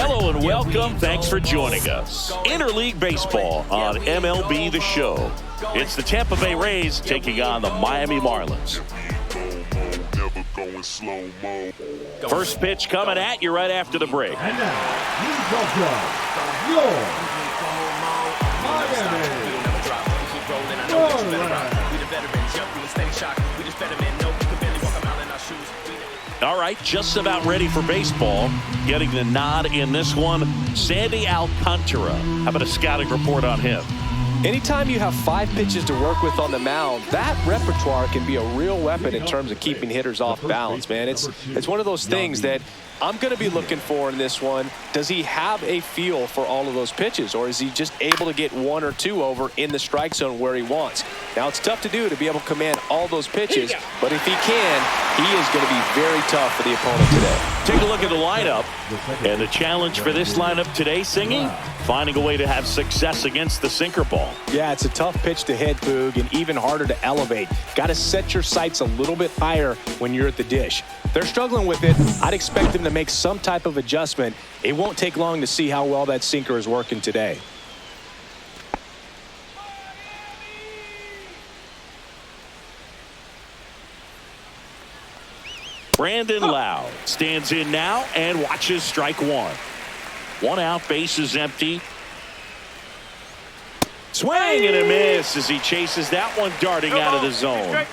Hello and welcome. Thanks for joining us. Interleague Baseball on MLB The Show. It's the Tampa Bay Rays taking on the Miami Marlins. First pitch coming at you right after the break. And now, please welcome your Miami Marlins. All right, just about ready for baseball. Getting the nod in this one, Sandy Alcantara. How about a scouting report on him? Anytime you have 5 pitches to work with on the mound, that repertoire can be a real weapon in terms of keeping hitters off balance, man. It's one of those things that I'm going to be looking for in this one. Does he have a feel for all of those pitches, or is he just able to get 1 or 2 over in the strike zone where he wants? Now, it's tough to do to be able to command all those pitches, but if he can, he is going to be very tough for the opponent today. Take a look at the lineup, and the challenge for this lineup today, Singing, finding a way to have success against the sinker ball. Yeah, it's a tough pitch to hit, Boog, and even harder to elevate. Got to set your sights a little bit higher when you're at the dish. They're struggling with it. I'd expect them to make some type of adjustment. It won't take long to see how well that sinker is working today. Brandon Lau stands in now and watches strike 1. 1 out, base is empty. Swing and a miss as he chases that one darting out of the zone.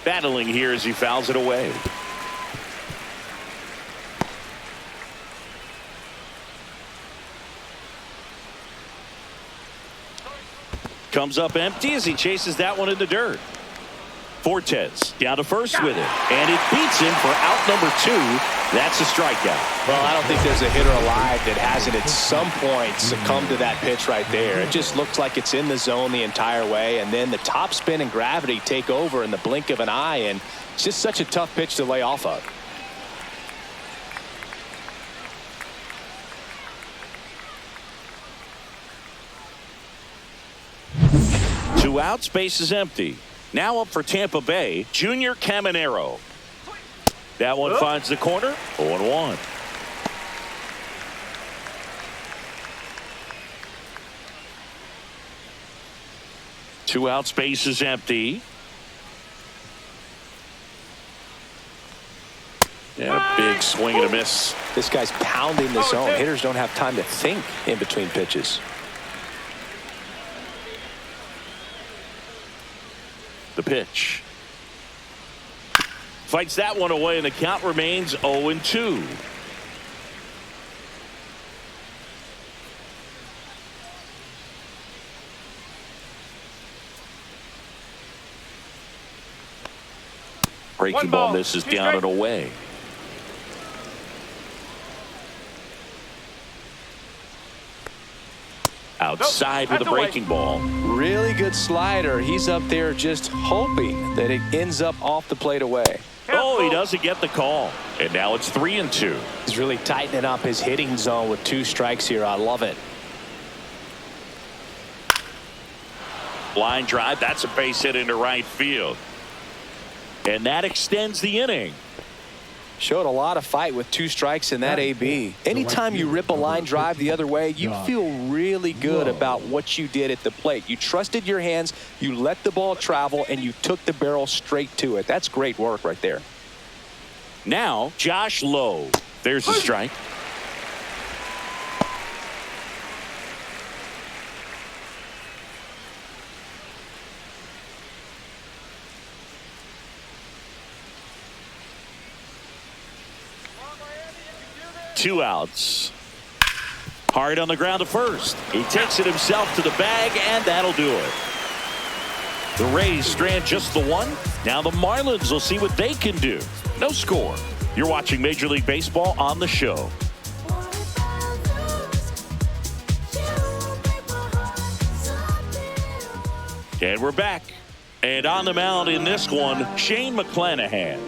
Battling here as he fouls it away. Comes up empty as he chases that one in the dirt. Fortes down to first with it, and it beats him for out number 2. That's a strikeout. Well, I don't think there's a hitter alive that hasn't at some point succumbed to that pitch right there. It just looks like it's in the zone the entire way, and then the top spin and gravity take over in the blink of an eye, and it's just such a tough pitch to lay off of. Two outs, base is empty. Now up for Tampa Bay, Junior Caminero. That one finds the corner, 0-1. Two outs, base is empty. And a big swing and a miss. This guy's pounding the zone. Hitters don't have time to think in between pitches. The pitch. Fights that one away, and the count remains 0-2. Breaking ball misses down and away. Outside with a breaking ball. Really good slider. He's up there just hoping that it ends up off the plate away. Oh, he doesn't get the call. And now it's 3-2. He's really tightening up his hitting zone with 2 strikes here. I love it. Line drive. That's a base hit into right field. And that extends the inning. Showed a lot of fight with 2 strikes in that AB. Anytime you rip a line drive the other way, you feel really good about what you did at the plate. You trusted your hands, you let the ball travel, and you took the barrel straight to it. That's great work right there. Now, Josh Lowe. There's a strike. Two outs. Hard on the ground to first. He takes it himself to the bag, and that'll do it. The Rays strand just the 1. Now the Marlins will see what they can do. No score. You're watching Major League Baseball on the show. And we're back. And on the mound in this one, Shane McClanahan.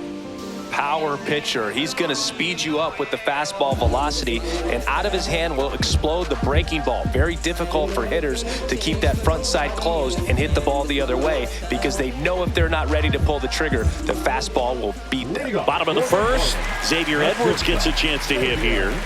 power pitcher. He's going to speed you up with the fastball velocity, and out of his hand will explode the breaking ball. Very difficult for hitters to keep that front side closed and hit the ball the other way, because they know if they're not ready to pull the trigger, the fastball will beat them. Bottom of the first, Xavier Edwards gets a chance to hit here.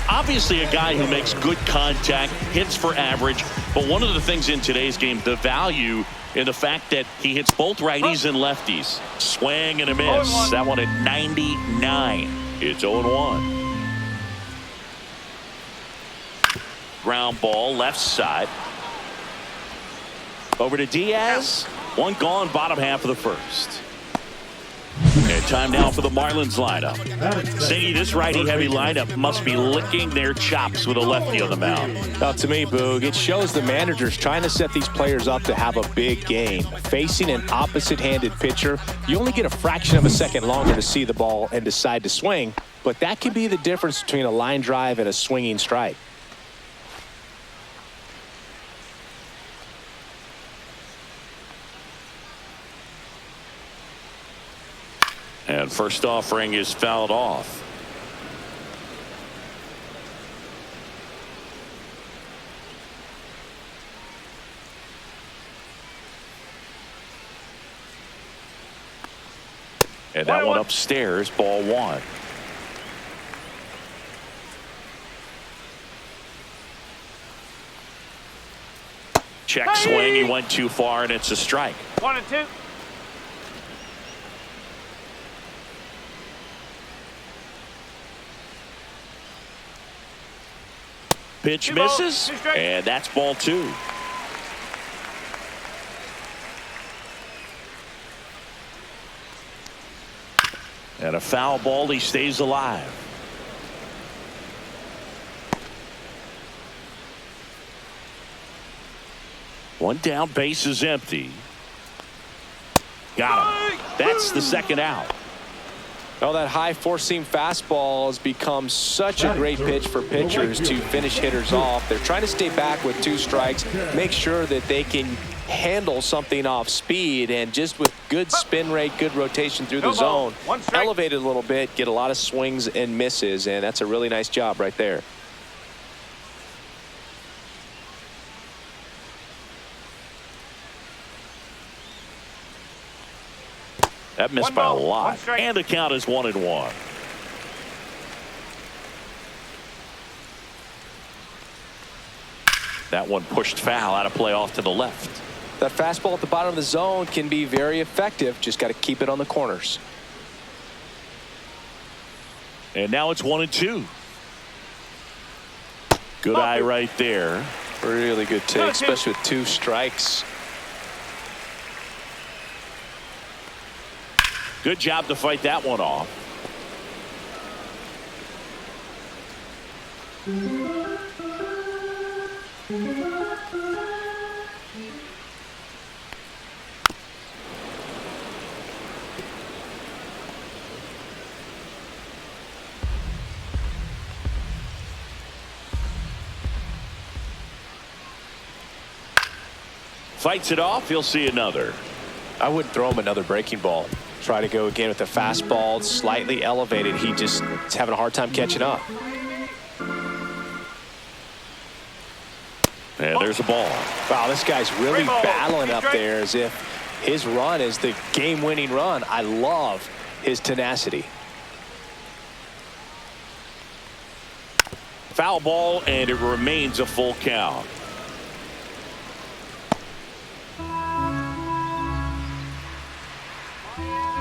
Obviously a guy who makes good contact, hits for average, but one of the things in today's game, the value in the fact that he hits both righties and lefties. Swing and a miss. That one at 99. It's 0-1. Ground ball, left side. Over to Diaz. One gone, bottom half of the first. And time now for the Marlins lineup. Siggy, this righty-heavy lineup must be licking their chops with a lefty on the mound. Now, to me, Boog, it shows the managers trying to set these players up to have a big game. Facing an opposite-handed pitcher, you only get a fraction of a second longer to see the ball and decide to swing, but that can be the difference between a line drive and a swinging strike. And first offering is fouled off. And that one upstairs, ball one. Check swing, he went too far, and it's a strike. 1-2. Pitch misses, and that's ball two. And a foul ball, he stays alive. One down, base is empty. Got him. That's the second out. Well, that high four-seam fastball has become such a great pitch for pitchers to finish hitters off. They're trying to stay back with two strikes, make sure that they can handle something off speed, and just with good spin rate, good rotation through the zone, elevate it a little bit, get a lot of swings and misses, and that's a really nice job right there. That missed by a lot. And the count is 1-1. That one pushed foul, out of play off to the left. That fastball at the bottom of the zone can be very effective. Just got to keep it on the corners. And now it's 1-2. Good eye right there. Really good take, especially with two strikes. Good job to fight that one off. Fights it off. He'll see another. I wouldn't throw him another breaking ball. Try to go again with the fastball, slightly elevated. He just is having a hard time catching up. And there's a ball. Wow, this guy's really battling up there as if his run is the game-winning run. I love his tenacity. Foul ball, and it remains a full count.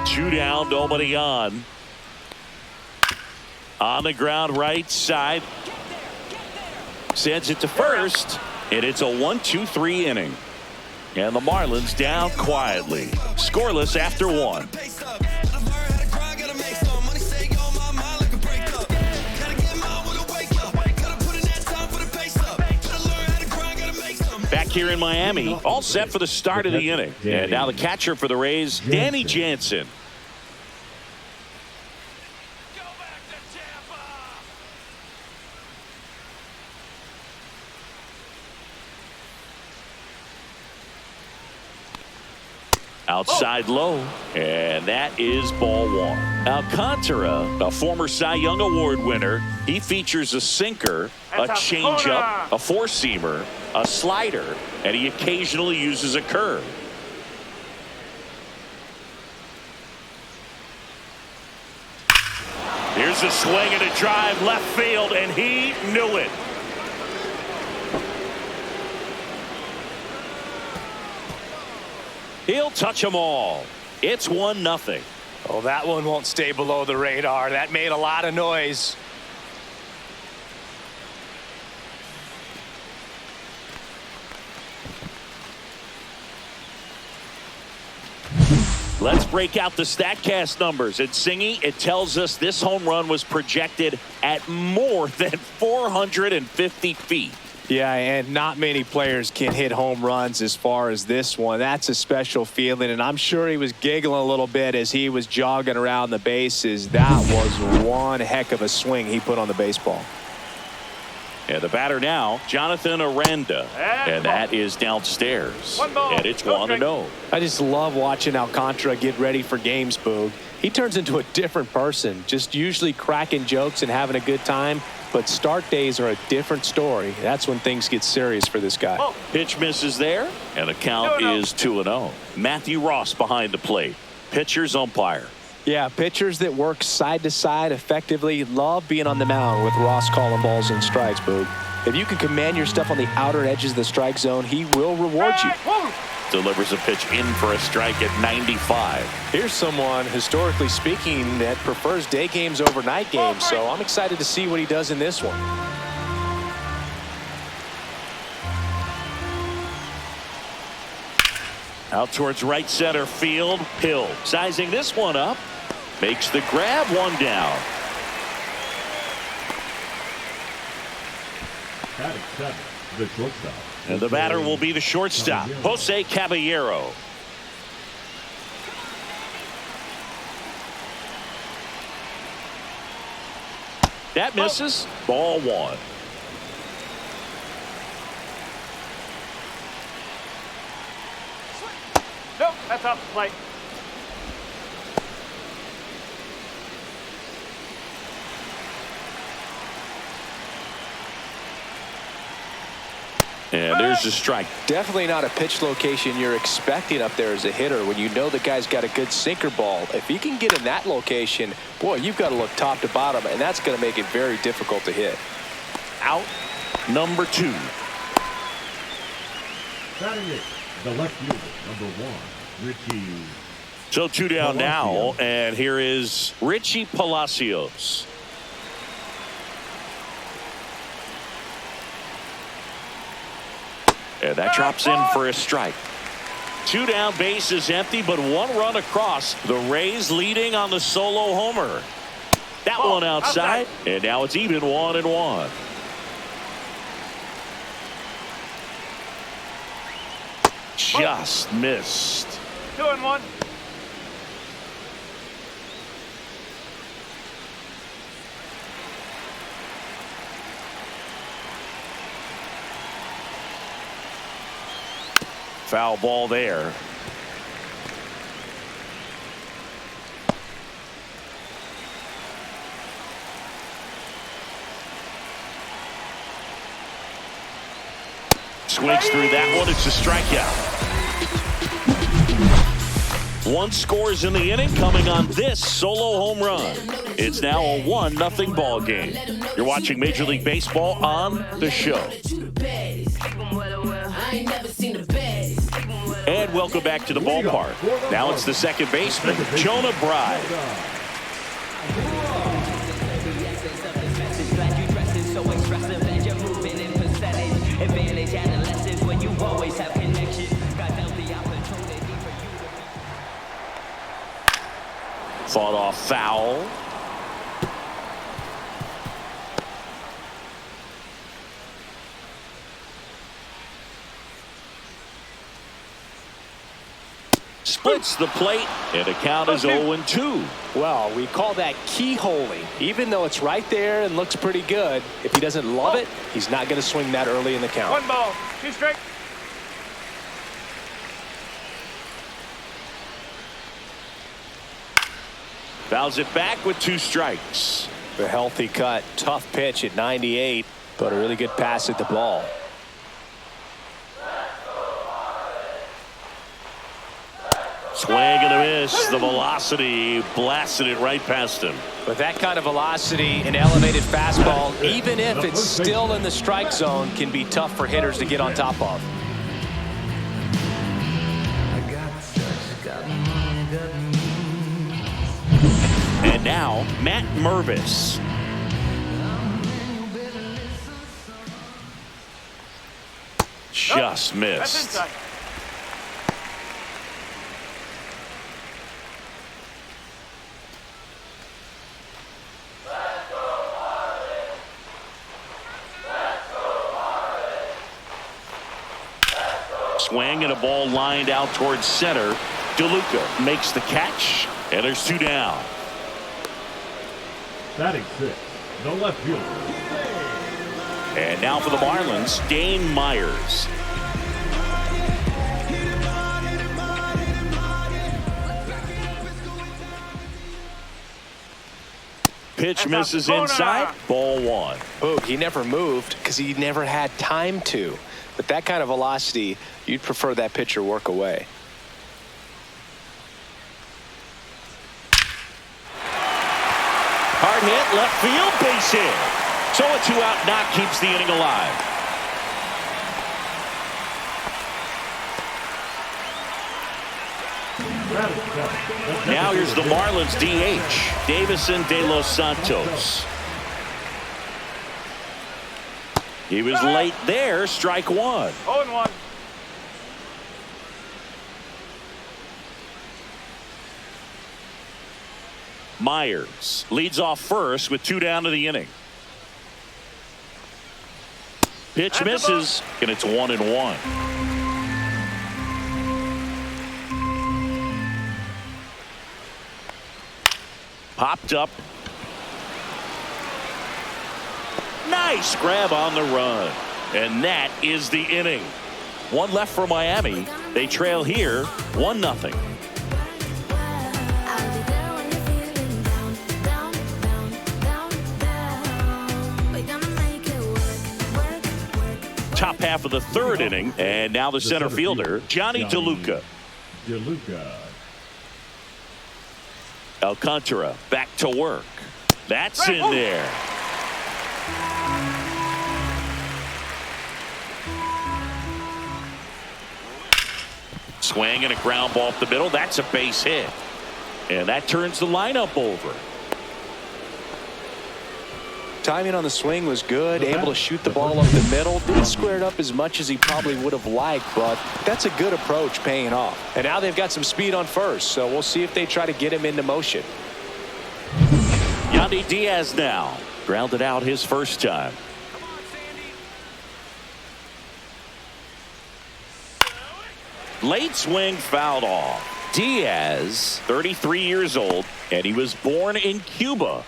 Two down, nobody on. On the ground, right side. Sends it to first, and it's a 1-2-3 inning. And the Marlins down quietly. Scoreless after one. Back here in Miami, all set for the start of the inning. And now the catcher for the Rays, Danny Jansen. Outside low, and that is ball one. Alcantara, a former Cy Young Award winner, he features a sinker, a changeup, a four-seamer, a slider, and he occasionally uses a curve. Here's a swing and a drive left field, and he knew it. He'll touch them all. It's 1-0. Oh, that one won't stay below the radar. That made a lot of noise. Let's break out the StatCast numbers. At Singy, it tells us this home run was projected at more than 450 feet. Yeah, and not many players can hit home runs as far as this one. That's a special feeling, and I'm sure he was giggling a little bit as he was jogging around the bases. That was one heck of a swing he put on the baseball. And the batter now, Jonathan Aranda, and that is downstairs. And it's 1-0. I just love watching Alcantara get ready for games, Boog. He turns into a different person, just usually cracking jokes and having a good time. But start days are a different story. That's when things get serious for this guy. Pitch misses there, and the count is 2-0. Matthew Ross behind the plate. Pitcher's umpire. Yeah, pitchers that work side to side effectively love being on the mound with Ross calling balls and strikes, Boog. If you can command your stuff on the outer edges of the strike zone, he will reward you. Delivers a pitch in for a strike at 95. Here's someone, historically speaking, that prefers day games over night games, so I'm excited to see what he does in this one. Out towards right center field. Hill sizing this one up. Makes the grab, one down. Batting seven, the shortstop. And the batter will be the shortstop, Jose Caballero. That misses. Ball one. Nope, that's off the plate. And there's the strike. Definitely not a pitch location you're expecting up there as a hitter when you know the guy's got a good sinker ball. If he can get in that location, boy, you've got to look top to bottom, and that's going to make it very difficult to hit. Out number 2. Batting it, the left fielder, number 1, Richie. So 2 down Palacios. now, and here is Richie Palacios. And that drops in for a strike. 2 down, base is empty, but 1 run across. The Rays leading on the solo homer. That one outside, and now it's even 1-1. Just missed. 2-1. Foul ball there. Swings through that one. It's a strikeout. 1 scores in the inning coming on this solo home run. It's now a 1-0 ball game. You're watching Major League Baseball on The Show. And welcome back to the ballpark. Now it's the second baseman, Jonah Bride. Fought off foul. Splits the plate, and the count is 0-2. Well, we call that keyholing. Even though it's right there and looks pretty good, if he doesn't love it, he's not going to swing that early in the count. 1 ball, 2 strikes. Fouls it back with 2 strikes. A healthy cut. Tough pitch at 98, but a really good pass at the ball. Swing and a miss. The velocity blasted it right past him. With that kind of velocity, an elevated fastball, even if it's still in the strike zone, can be tough for hitters to get on top of. And now, Matt Mervis. Just That's missed. inside. Swing and a ball lined out towards center. DeLuca makes the catch, and there's 2 down. Batting 6, the left fielder. And now for the Marlins, Dane Myers. Pitch misses inside. Ball 1. Boog, he never moved because he never had time to. With that kind of velocity, you'd prefer that pitcher work away. Hard hit, left field, base hit. So a 2-out knock keeps the inning alive. Now here's the Marlins DH, Davison De Los Santos. He was late there, strike 1. 0-1. Myers leads off first with 2 down to the inning. Pitch misses, and it's 1-1. Popped up. Nice grab on the run. And that is the inning. 1 left for Miami. They trail here 1-0. Top half of the 3rd inning, and now the center fielder, Johnny DeLuca. Alcantara back to work. That's in there. Swing and a ground ball up the middle. That's a base hit. And that turns the lineup over. Timing on the swing was good, able to shoot the ball up the middle. Didn't square it up as much as he probably would have liked, but that's a good approach paying off. And now they've got some speed on first, so we'll see if they try to get him into motion. Yandy Diaz now. Grounded out his first time. Late swing fouled off. Diaz, 33 years old, and he was born in Cuba.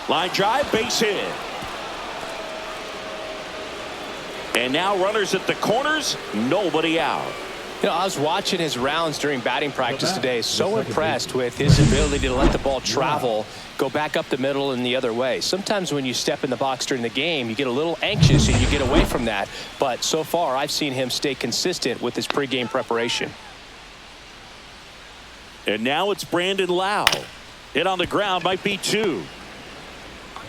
Line drive, base hit. And now runners at the corners, nobody out. You know, I was watching his rounds during batting practice today. So impressed with his ability to let the ball travel, go back up the middle and the other way. Sometimes when you step in the box during the game, you get a little anxious and you get away from that. But so far, I've seen him stay consistent with his pregame preparation. And now it's Brandon Lau. Hit on the ground might be 2.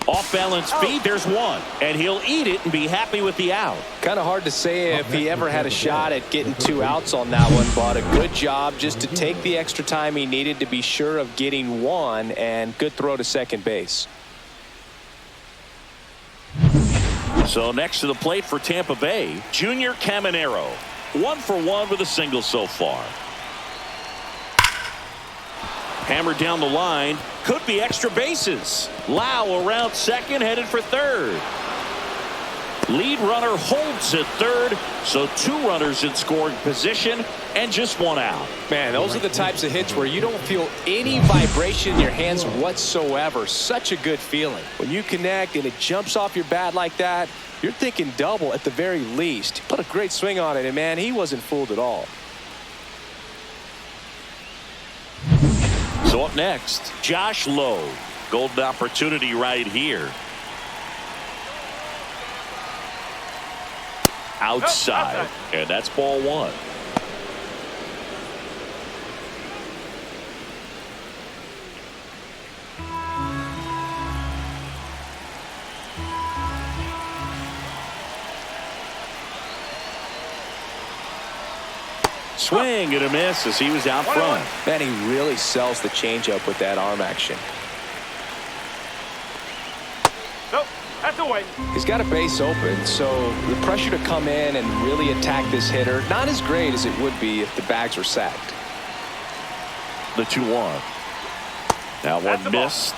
Off balance feed, there's 1, and he'll eat it and be happy with the out. Kind of hard to say if he ever had a shot at getting 2 outs on that one, but a good job just to take the extra time he needed to be sure of getting 1, and good throw to second base. So next to the plate for Tampa Bay, Junior Caminero. 1 for 1 with a single so far. Hammered down the line. Could be extra bases. Lau around second, headed for third. Lead runner holds at third, so 2 runners in scoring position and just 1 out. Man, those are the types of hits where you don't feel any vibration in your hands whatsoever. Such a good feeling. When you connect and it jumps off your bat like that, you're thinking double at the very least. Put a great swing on it, and man, he wasn't fooled at all. So up next, Josh Lowe. Golden opportunity right here. Outside, and that's ball 1. Swing and a miss as he was out front. Man, he really sells the changeup with that arm action. Nope, that's away. He's got a base open, so the pressure to come in and really attack this hitter, not as great as it would be if the bags were sacked. The 2-1. Now one missed.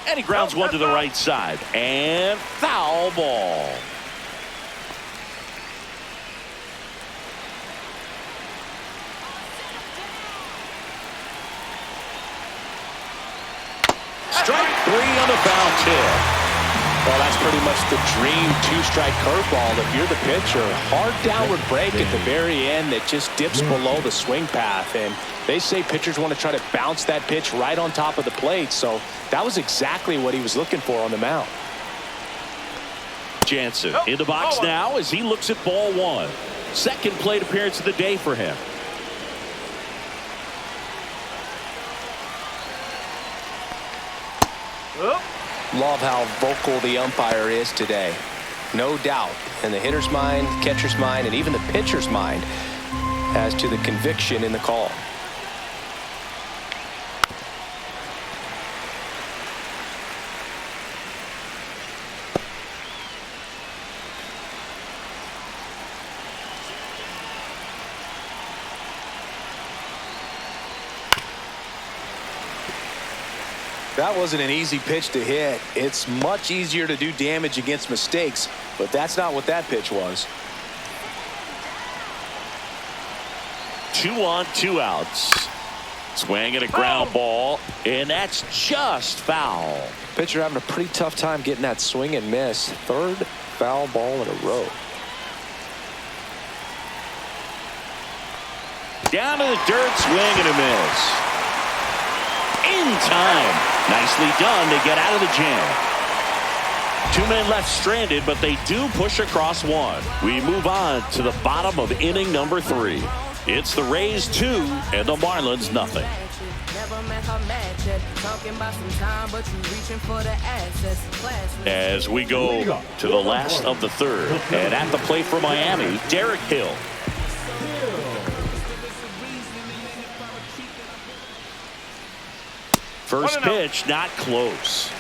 And he grounds one to the right side. And foul ball. Strike 3 on the foul tip. Well, that's pretty much the dream 2-strike curveball. If you're the pitcher, hard downward break at the very end that just dips below the swing path. And they say pitchers want to try to bounce that pitch right on top of the plate. So that was exactly what he was looking for on the mound. Jansen in the box now as he looks at ball 1. Second plate appearance of the day for him. Love how vocal the umpire is today. No doubt in the hitter's mind, catcher's mind, and even the pitcher's mind as to the conviction in the call. That wasn't an easy pitch to hit. It's much easier to do damage against mistakes, but that's not what that pitch was. 2 on, 2 outs. Swing and a ground ball, and that's just foul. Pitcher having a pretty tough time getting that swing and miss. 3rd foul ball in a row. Down to the dirt, swing and a miss. In time. Nicely done to get out of the jam. 2 men left stranded, but they do push across 1. We move on to the bottom of inning number 3. It's the Rays 2 and the Marlins nothing. As we go to the last of the 3rd, and at the plate for Miami, Derek Hill. First pitch, not close.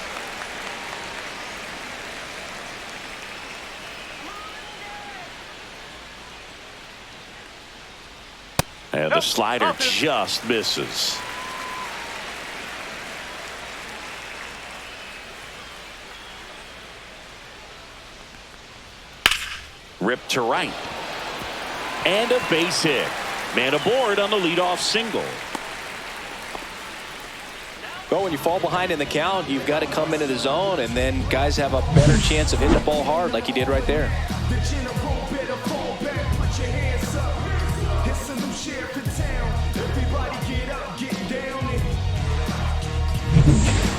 And the slider just misses. Ripped to right. And a base hit. Man aboard on the leadoff single. Well, when you fall behind in the count, you've got to come into the zone, and then guys have a better chance of hitting the ball hard like he did right there.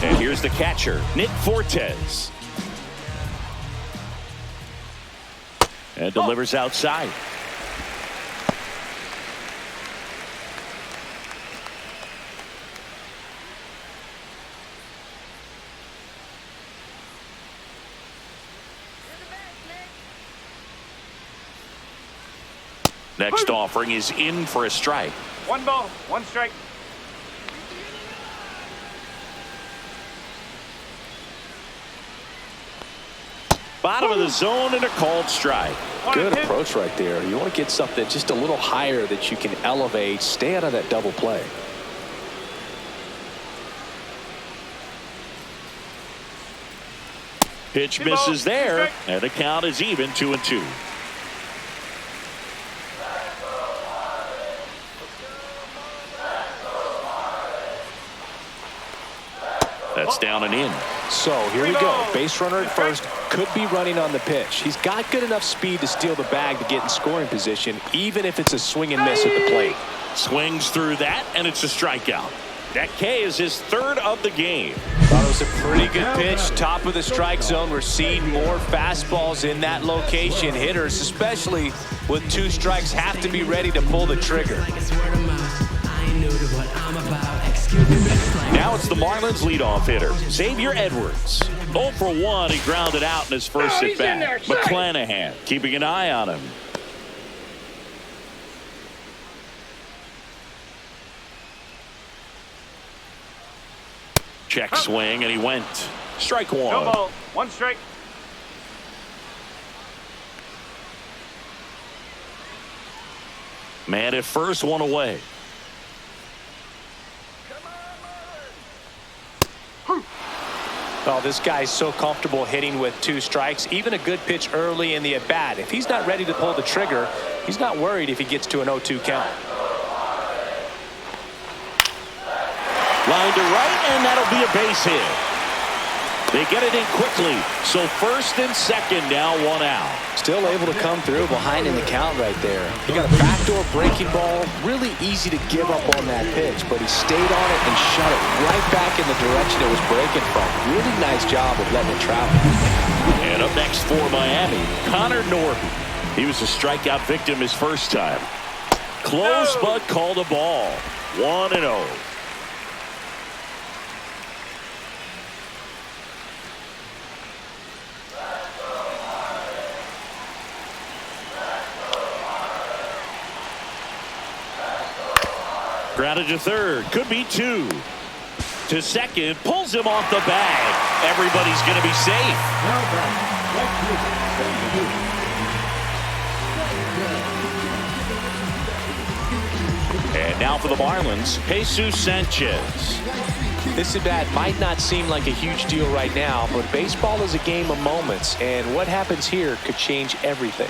And here's the catcher, Nick Fortes. And delivers outside. Next offering is in for a strike. 1 ball, 1 strike. Bottom of the zone and a called strike. Good approach right there. You want to get something just a little higher that you can elevate. Stay out of that double play. Pitch misses there, and the count is even 2-2. That's down and in. So here we go. Base runner at first. Could be running on the pitch. He's got good enough speed to steal the bag to get in scoring position, even if it's a swing and miss at the plate. Swings through that, and it's a strikeout. That K is his third of the game. Thought it was a pretty good pitch. Top of the strike zone. We're seeing more fastballs in that location. Hitters, especially with 2 strikes, have to be ready to pull the trigger. Now it's the Marlins leadoff hitter, Xavier Edwards. 0 for 1, he grounded out in his first at bat. McClanahan keeping an eye on him. Check swing, and he went. Strike 1. No ball. 1 strike. Man at first, 1 away. Oh, this guy's so comfortable hitting with 2 strikes. Even a good pitch early in the at-bat. If he's not ready to pull the trigger, he's not worried if he gets to an 0-2 count. Line to right, and that'll be a base hit. They get it in quickly, so first and second now 1 out. Still able to come through behind in the count right there. He got a backdoor breaking ball. Really easy to give up on that pitch, but he stayed on it and shot it right back in the direction it was breaking from. Really nice job of letting it travel. And up next for Miami, Connor Norton. He was a strikeout victim his first time. Close, but called a ball. 1-0. Grounded to third, could be 2. To second, pulls him off the bag. Everybody's going to be safe. And now for the Marlins, Jesus Sanchez. This at bat might not seem like a huge deal right now, but baseball is a game of moments, and what happens here could change everything.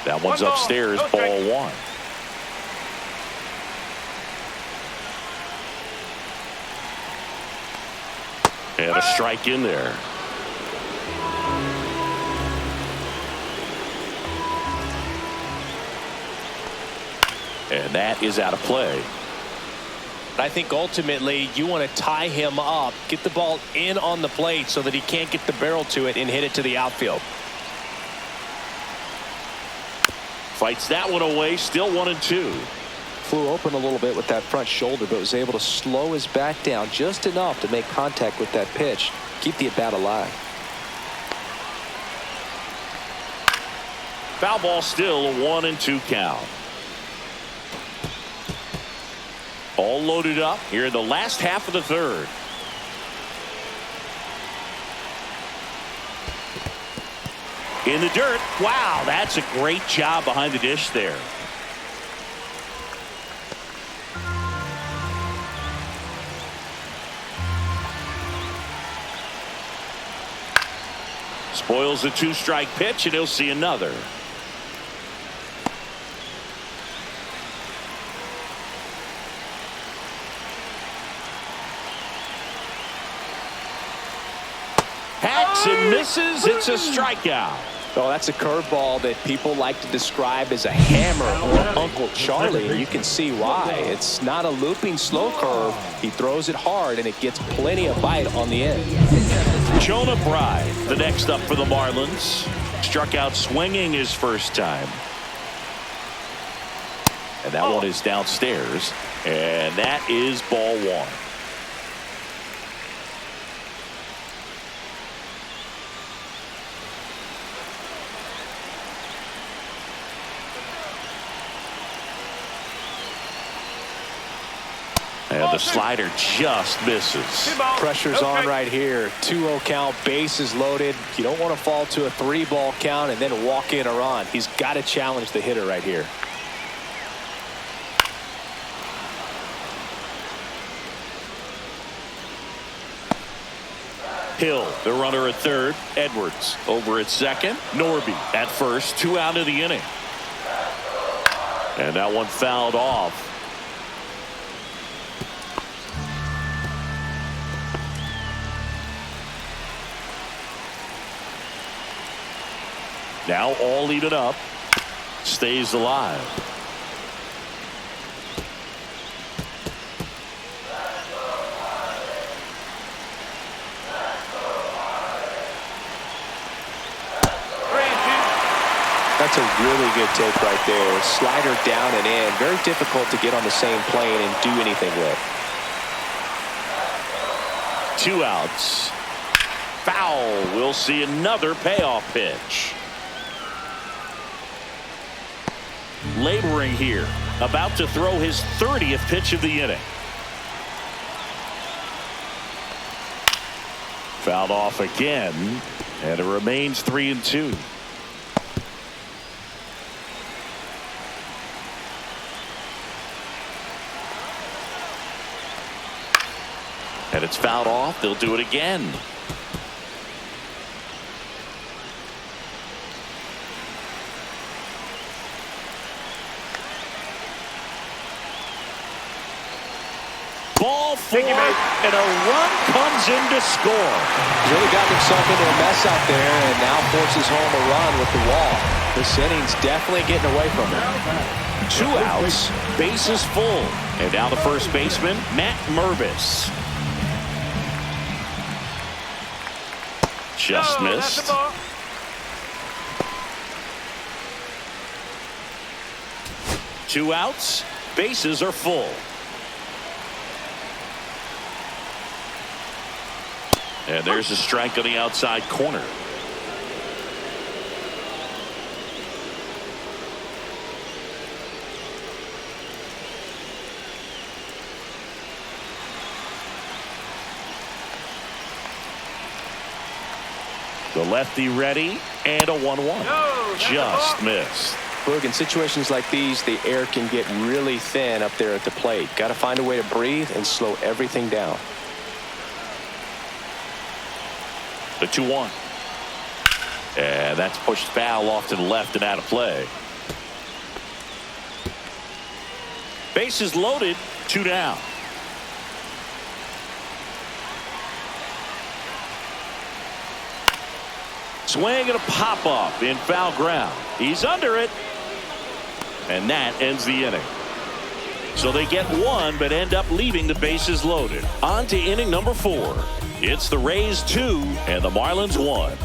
That one's upstairs, ball 1. And a strike in there. And that is out of play. I think ultimately you want to tie him up, get the ball in on the plate so that he can't get the barrel to it and hit it to the outfield. Fights that one away, still 1-2. Flew open a little bit with that front shoulder, but was able to slow his back down just enough to make contact with that pitch, keep the at-bat alive. Foul ball, still a 1-2 count. All loaded up here in the last half of the third. In the dirt. Wow, that's a great job behind the dish there. Spoils the 2-strike pitch, and he'll see another. Hacks and misses. It's a strikeout. Oh, that's a curveball that people like to describe as a hammer or Uncle Charlie, and you can see why. It's not a looping slow curve. He throws it hard, and it gets plenty of bite on the end. Jonah Bride, the next up for the Marlins. Struck out swinging his first time. And that one is downstairs. And that is ball 1. And the slider just misses. Pressure's on right here. 2-0 count, bases loaded. You don't want to fall to a 3-ball count and then walk in or on. He's got to challenge the hitter right here. Hill, the runner at third. Edwards over at second. Norby at first. 2 out of the inning. And that one fouled off. Now all even up. Stays alive. That's a really good take right there. Slider down and in. Very difficult to get on the same plane and do anything with. 2 outs. Foul. We'll see another payoff pitch. Laboring here. About to throw his 30th pitch of the inning. Fouled off again. And it remains 3-2. And it's fouled off. They'll do it again. Ball 4, and a run comes in to score. He's really gotten himself into a mess out there and now forces home a run with the wall. This inning's definitely getting away from him. 2 outs, bases full. And now the first baseman, Matt Mervis. Just missed. Two outs, bases are full. And there's a strike on the outside corner. The lefty ready, and a 1-1. Just missed. Boog, in situations like these, the air can get really thin up there at the plate. Got to find a way to breathe and slow everything down. The 2-1. And that's pushed foul off to the left and out of play. Bases loaded, 2 down. Swing and a pop-up in foul ground. He's under it. And that ends the inning. So they get 1, but end up leaving the bases loaded. On to inning number 4. It's the Rays 2 and the Marlins 1.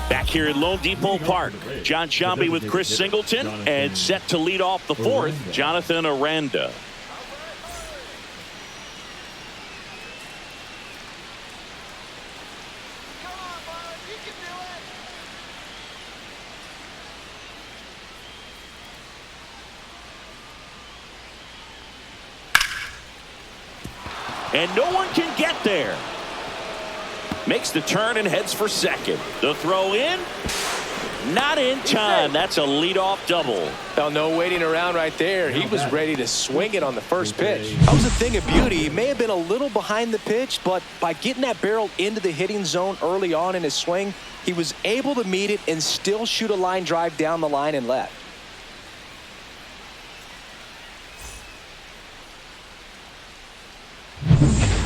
Back here at Lone Depot Park, John Sciambi with Chris Singleton, and set to lead off the 4th, Jonathan Aranda. And no one can get there. Makes the turn and heads for second. The throw in. Not in time. That's a leadoff double. Well, no waiting around right there. He was ready to swing it on the first pitch. That was a thing of beauty. He may have been a little behind the pitch, but by getting that barrel into the hitting zone early on in his swing, he was able to meet it and still shoot a line drive down the line and left.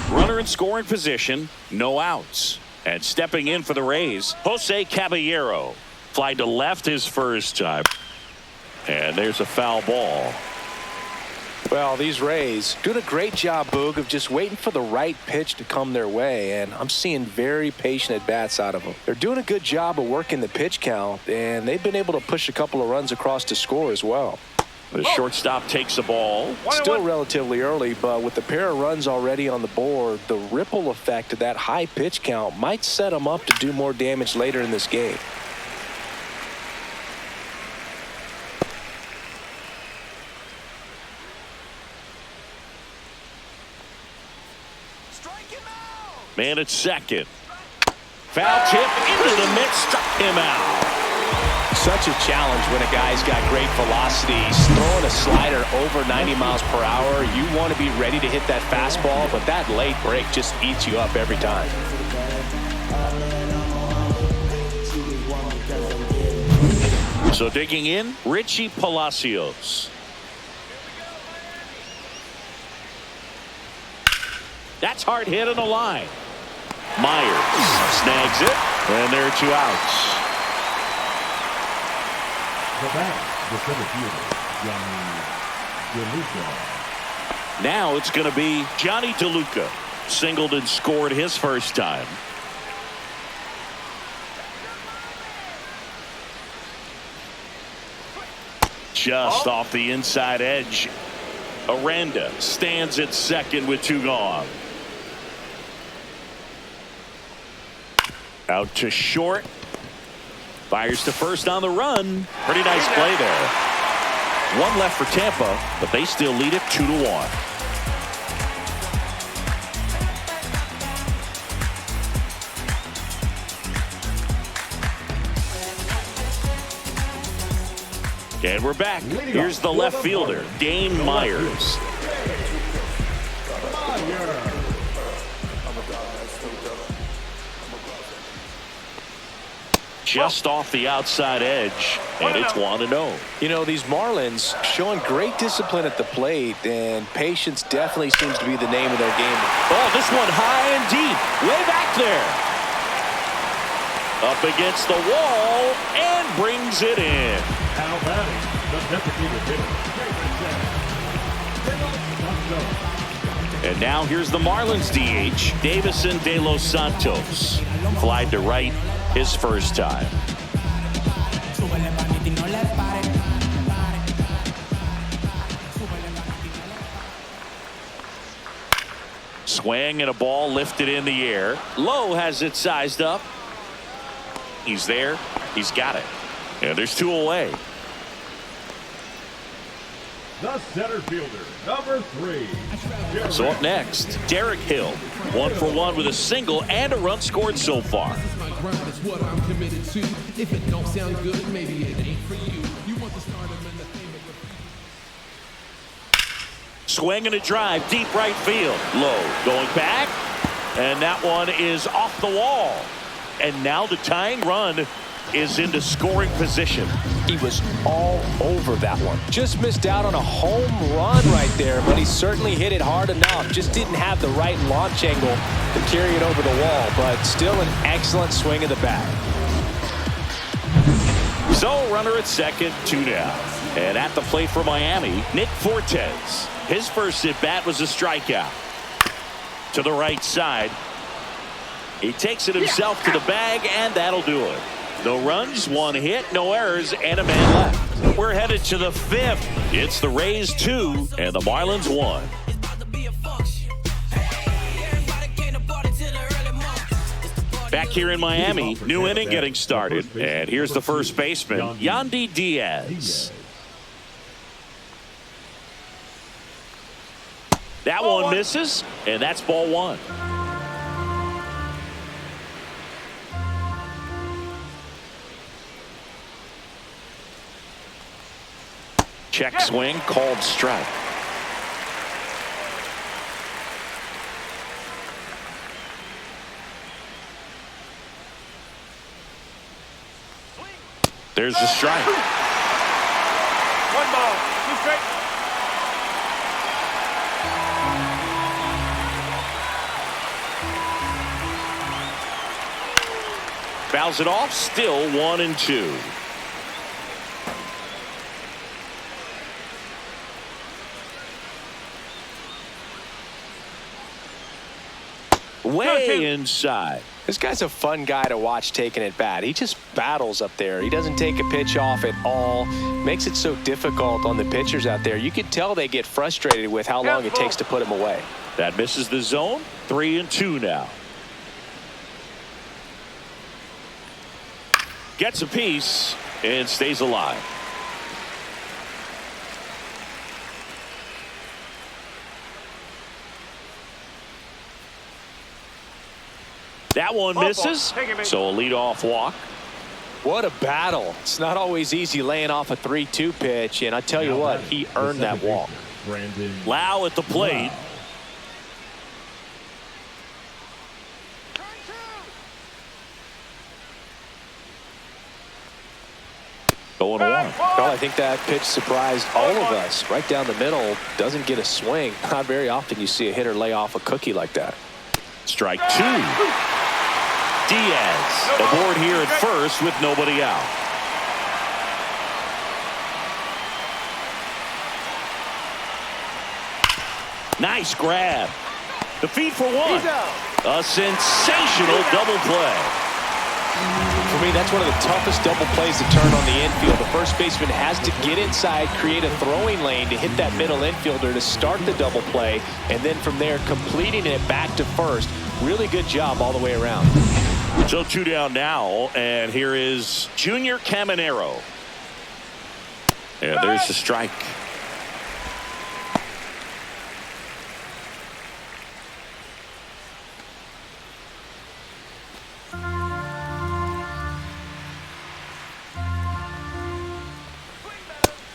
Runner in scoring position, no outs. And stepping in for the Rays, Jose Caballero. Fly to left his first time. And there's a foul ball. Well, these Rays doing a great job, Boog, of just waiting for the right pitch to come their way, and I'm seeing very patient at-bats out of them. They're doing a good job of working the pitch count, and they've been able to push a couple of runs across to score as well. The shortstop takes the ball. Still relatively early, but with the pair of runs already on the board, the ripple effect of that high pitch count might set them up to do more damage later in this game. Man at second. Foul tip into the mix, struck him out. Such a challenge when a guy's got great velocity. He's throwing a slider over 90 miles per hour. You want to be ready to hit that fastball, but that late break just eats you up every time. So digging in, Richie Palacios. That's hard hit on the line. Myers snags it, and there are 2 outs. The batter, the center fielder, Johnny DeLuca. Now it's going to be Johnny DeLuca. Singled and scored his first time. Just off the inside edge. Aranda stands at second with 2 gone. Out to short. Fires to first on the run. Pretty nice play there. 1 left for Tampa, but they still lead it 2-1. And we're back. Here's the left fielder, Dane Myers. Just off the outside edge, and it's 1-0. You know, these Marlins showing great discipline at the plate, and patience definitely seems to be the name of their game. Oh, this one high and deep, way back there. Up against the wall, and brings it in. Now batting, the designated hitter. And now here's the Marlins DH, Davison De Los Santos. Flied to right his first time. Swing and a ball lifted in the air. Lowe has it sized up. He's there. He's got it. And there's 2 away. The center fielder, number 3. So up next, Derek Hill. 1 for 1 with a single and a run scored so far. Swing and a drive, deep right field. Low going back, and that one is off the wall. And now the tying run is into scoring position. He was all over that one. Just missed out on a home run right there, but he certainly hit it hard enough. Just didn't have the right launch angle to carry it over the wall, but still an excellent swing of the bat. So runner at second, 2 down. And at the plate for Miami, Nick Fortes. His first at bat was a strikeout. To the right side. He takes it himself to the bag, and that'll do it. No runs, 1 hit, no errors, and a man left. We're headed to the 5th. It's the Rays 2 and the Marlins 1. Back here in Miami, new inning getting started. And here's the first baseman, Yandy Diaz. That one misses, and that's ball 1. Check swing, called strike. There's the strike. 1 ball, 2 strikes. Fouls it off, still 1-2. Way inside. This guy's a fun guy to watch taking at bat. He just battles up there. He doesn't take a pitch off at all. Makes it so difficult on the pitchers out there. You can tell they get frustrated with how long it takes to put him away. That misses the zone. 3-2 now. Gets a piece and stays alive. That one misses. So a leadoff walk. What a battle. It's not always easy laying off a 3-2 pitch, and I tell you what, he earned that walk. Lau at the plate. Going one. Well, I think that pitch surprised all of us. Right down the middle, doesn't get a swing. Not very often you see a hitter lay off a cookie like that. Strike two. Diaz aboard here at first with nobody out. Nice grab. The feed for one. A sensational double play. For me, that's one of the toughest double plays to turn on the infield. The first baseman has to get inside, create a throwing lane to hit that middle infielder to start the double play, and then from there completing it back to first. Really good job all the way around. So 2 down now, and here is Junior Caminero. And there's the strike.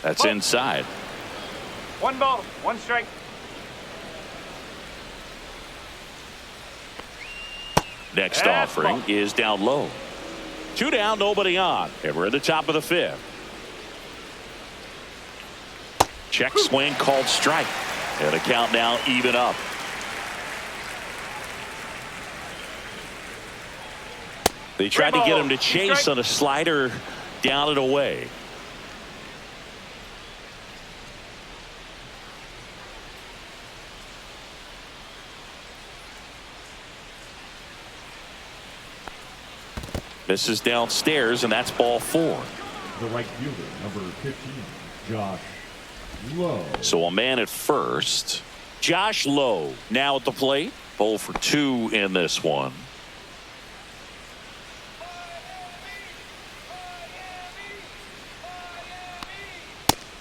That's inside. 1 ball, 1 strike. Next offering is down low. 2 down, nobody on. And we're at the top of the 5th. Check swing called strike. And a count now even up. They tried to get him to chase on a slider down and away. Misses downstairs, and that's ball 4. The right fielder, number 15, Josh Lowe. So a man at first. Josh Lowe now at the plate. 0 for 2 in this one.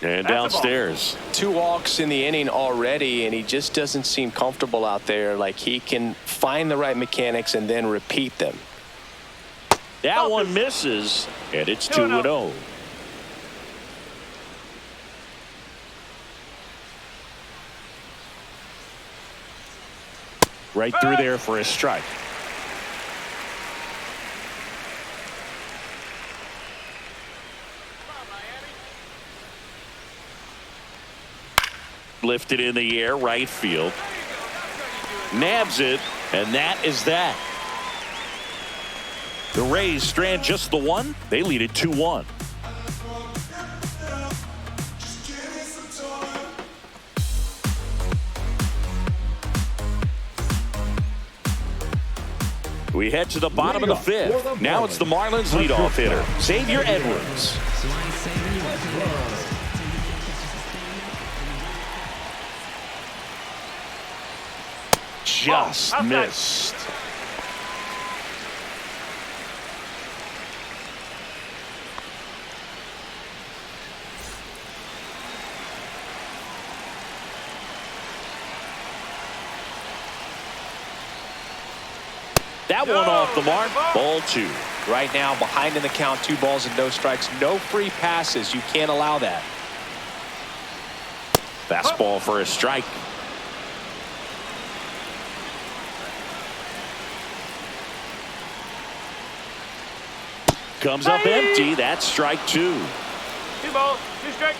And downstairs. 2 walks in the inning already, and he just doesn't seem comfortable out there. Like he can find the right mechanics and then repeat them. That one misses, and it's 2-0. Right through there for a strike. Lifted in the air, right field. Nabs it, and that is that. The Rays strand just the one. They lead it 2-1. We head to the bottom of the 5th. Now it's the Marlins leadoff hitter, Xavier Edwards. Just missed. That one off the mark. Ball 2. Right now, behind in the count, 2 balls and no strikes. No free passes. You can't allow that. Fastball for a strike. Comes up empty. That's strike 2. 2 balls, 2 strikes.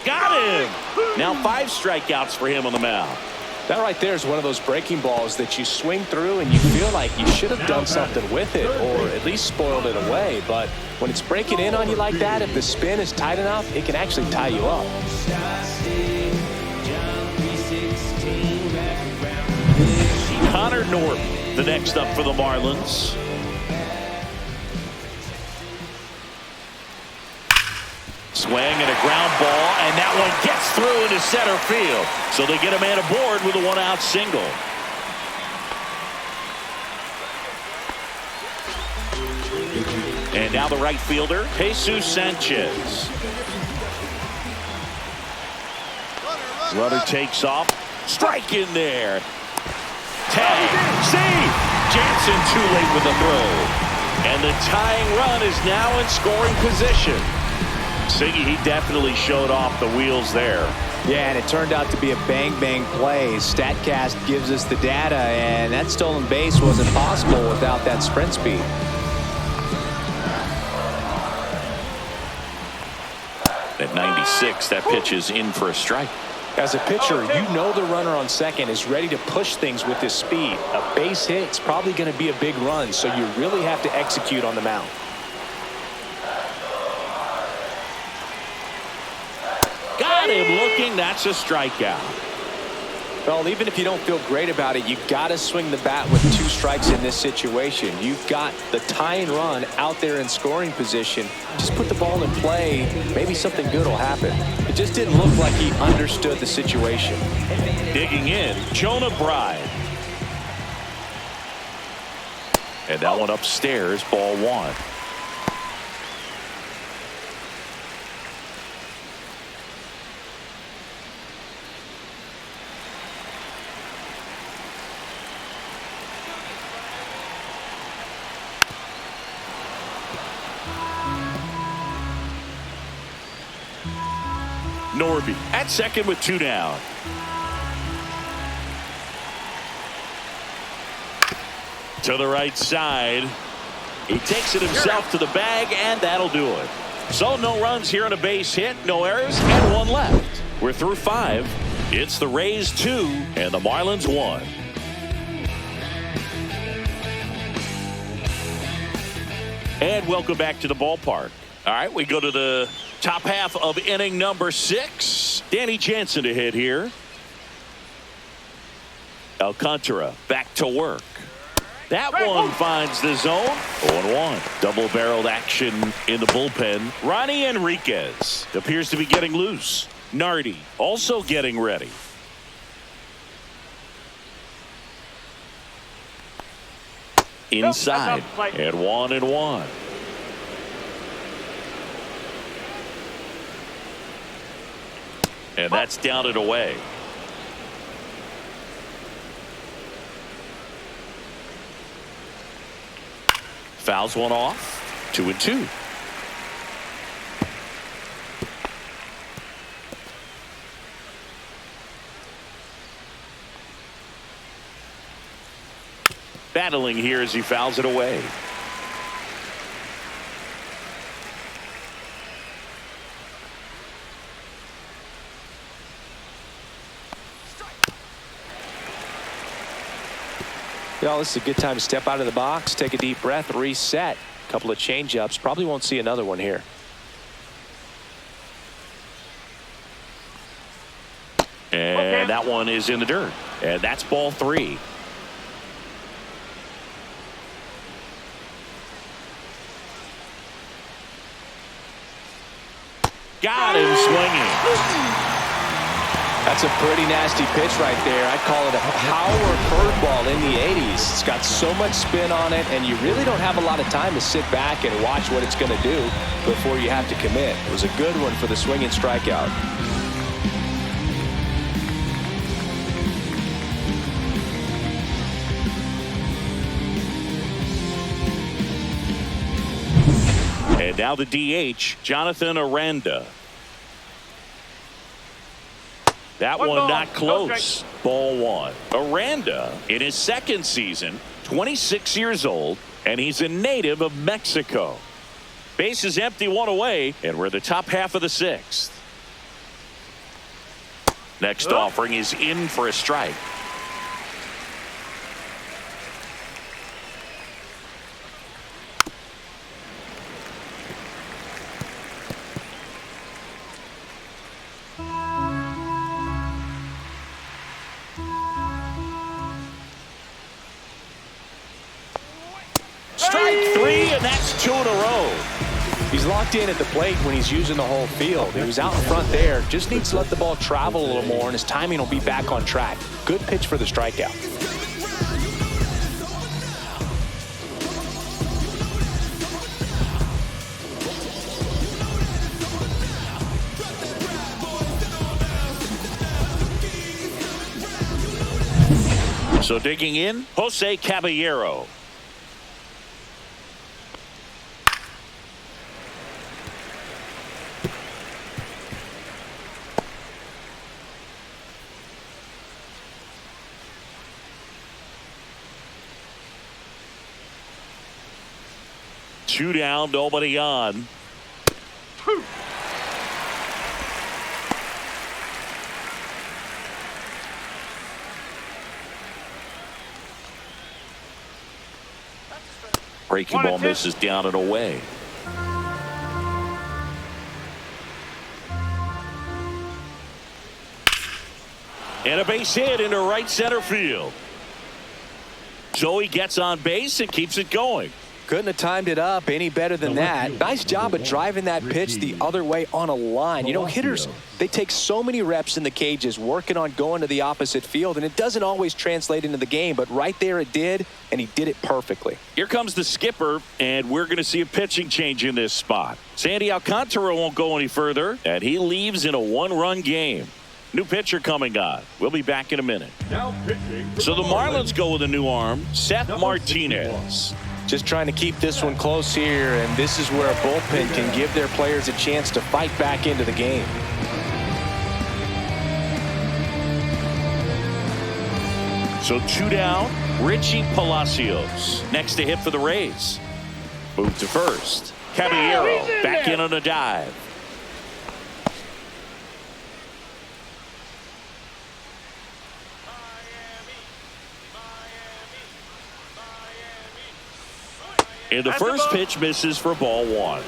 Got him. Now 5 strikeouts for him on the mound. That right there is one of those breaking balls that you swing through and you feel like you should have done something with it or at least spoiled it away. But when it's breaking in on you like that, if the spin is tight enough, it can actually tie you up. Connor Norton, the next up for the Marlins. Swing and a ground ball, and that one gets through into center field. So they get a man aboard with a 1-out single. And now the right fielder, Jesus Sanchez. Runner takes off. Strike in there. Tag. Save. Jansen too late with the throw. And the tying run is now in scoring position. Siggy, he definitely showed off the wheels there. Yeah, and it turned out to be a bang-bang play. StatCast gives us the data, and that stolen base wasn't possible without that sprint speed. At 96, that pitch is in for a strike. As a pitcher, you know the runner on second is ready to push things with his speed. A base hit's probably going to be a big run, so you really have to execute on the mound. Got him looking. That's a strikeout. Well, even if you don't feel great about it, you got to swing the bat with 2 strikes in this situation. You've got the tying run out there in scoring position. Just put the ball in play. Maybe something good will happen. It just didn't look like he understood the situation. Digging in, Jonah Bride. And that one upstairs, ball 1. Norby at second with 2 down. To the right side. He takes it himself to the bag, and that'll do it. So no runs here on a base hit, no errors, and 1 left. We're through 5. It's the Rays 2 and the Marlins 1. And welcome back to the ballpark. All right, we go to the top half of inning number 6. Danny Jansen to hit here. Alcantara back to work. That one finds the zone. 0-1. Double-barreled action in the bullpen. Ronnie Enriquez appears to be getting loose. Nardi also getting ready. Inside at 1-1. And that's down and away. Fouls one off. 2-2. Battling here as he fouls it away. Well, this is a good time to step out of the box, take a deep breath, reset. A couple of change-ups. Probably won't see another one here. And that one is in the dirt. And that's ball 3. Got him swinging. That's a pretty nasty pitch right there. I'd call it a power curveball in the 80s. It's got so much spin on it, and you really don't have a lot of time to sit back and watch what it's going to do before you have to commit. It was a good one for the swinging strikeout. And now the DH, Jonathan Aranda. That one not close. Ball 1. Aranda in his second season, 26 years old, and he's a native of Mexico. Base is empty, 1 away, and we're the top half of the 6th. Next offering is in for a strike. Strike 3, and that's 2 in a row. He's locked in at the plate when he's using the whole field. He was out in front there. Just needs to let the ball travel a little more, and his timing will be back on track. Good pitch for the strikeout. So digging in, Jose Caballero. Two down, nobody on. Breaking ball misses down and away. And a base hit into right center field. So he gets on base and keeps it going. Couldn't have timed it up any better than that. Nice job of driving that pitch the other way on a line. You know, hitters, they take so many reps in the cages working on going to the opposite field, and it doesn't always translate into the game, but right there it did, and he did it perfectly. Here comes the skipper, and we're going to see a pitching change in this spot. Sandy Alcantara won't go any further, and he leaves in a one-run game. New pitcher coming on. We'll be back in a minute. So the Marlins go with a new arm, Seth Martinez. Just trying to keep this one close here, and this is where a bullpen can give their players a chance to fight back into the game. So two down, Richie Palacios. Next to hit for the Rays. Move to first. Caballero back in on a dive. And the first pitch misses for ball one.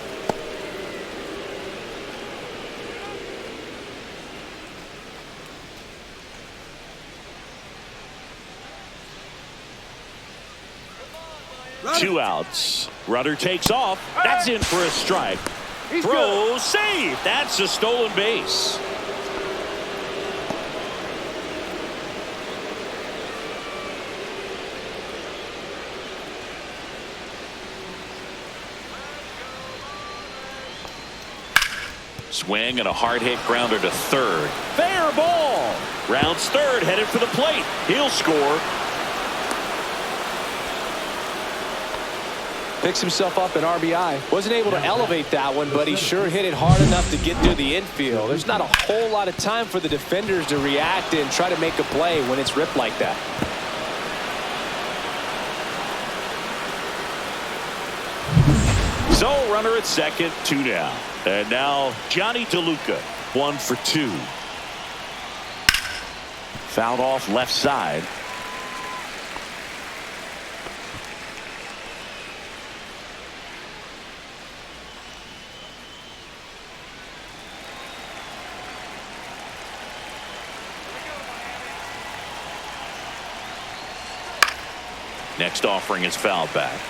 Two outs. Runner takes off. That's in for a strike. Throw, save. That's a stolen base. Swing and a hard hit grounder to third. Fair ball. Rounds third, headed for the plate. He'll score. Picks himself up an RBI. Wasn't able to elevate that one, but he sure hit it hard enough to get through the infield. There's not a whole lot of time for the defenders to react and try to make a play when it's ripped like that. So runner at second, two down. And now Johnny DeLuca, 1 for 2. Fouled off left side. Next offering is fouled back.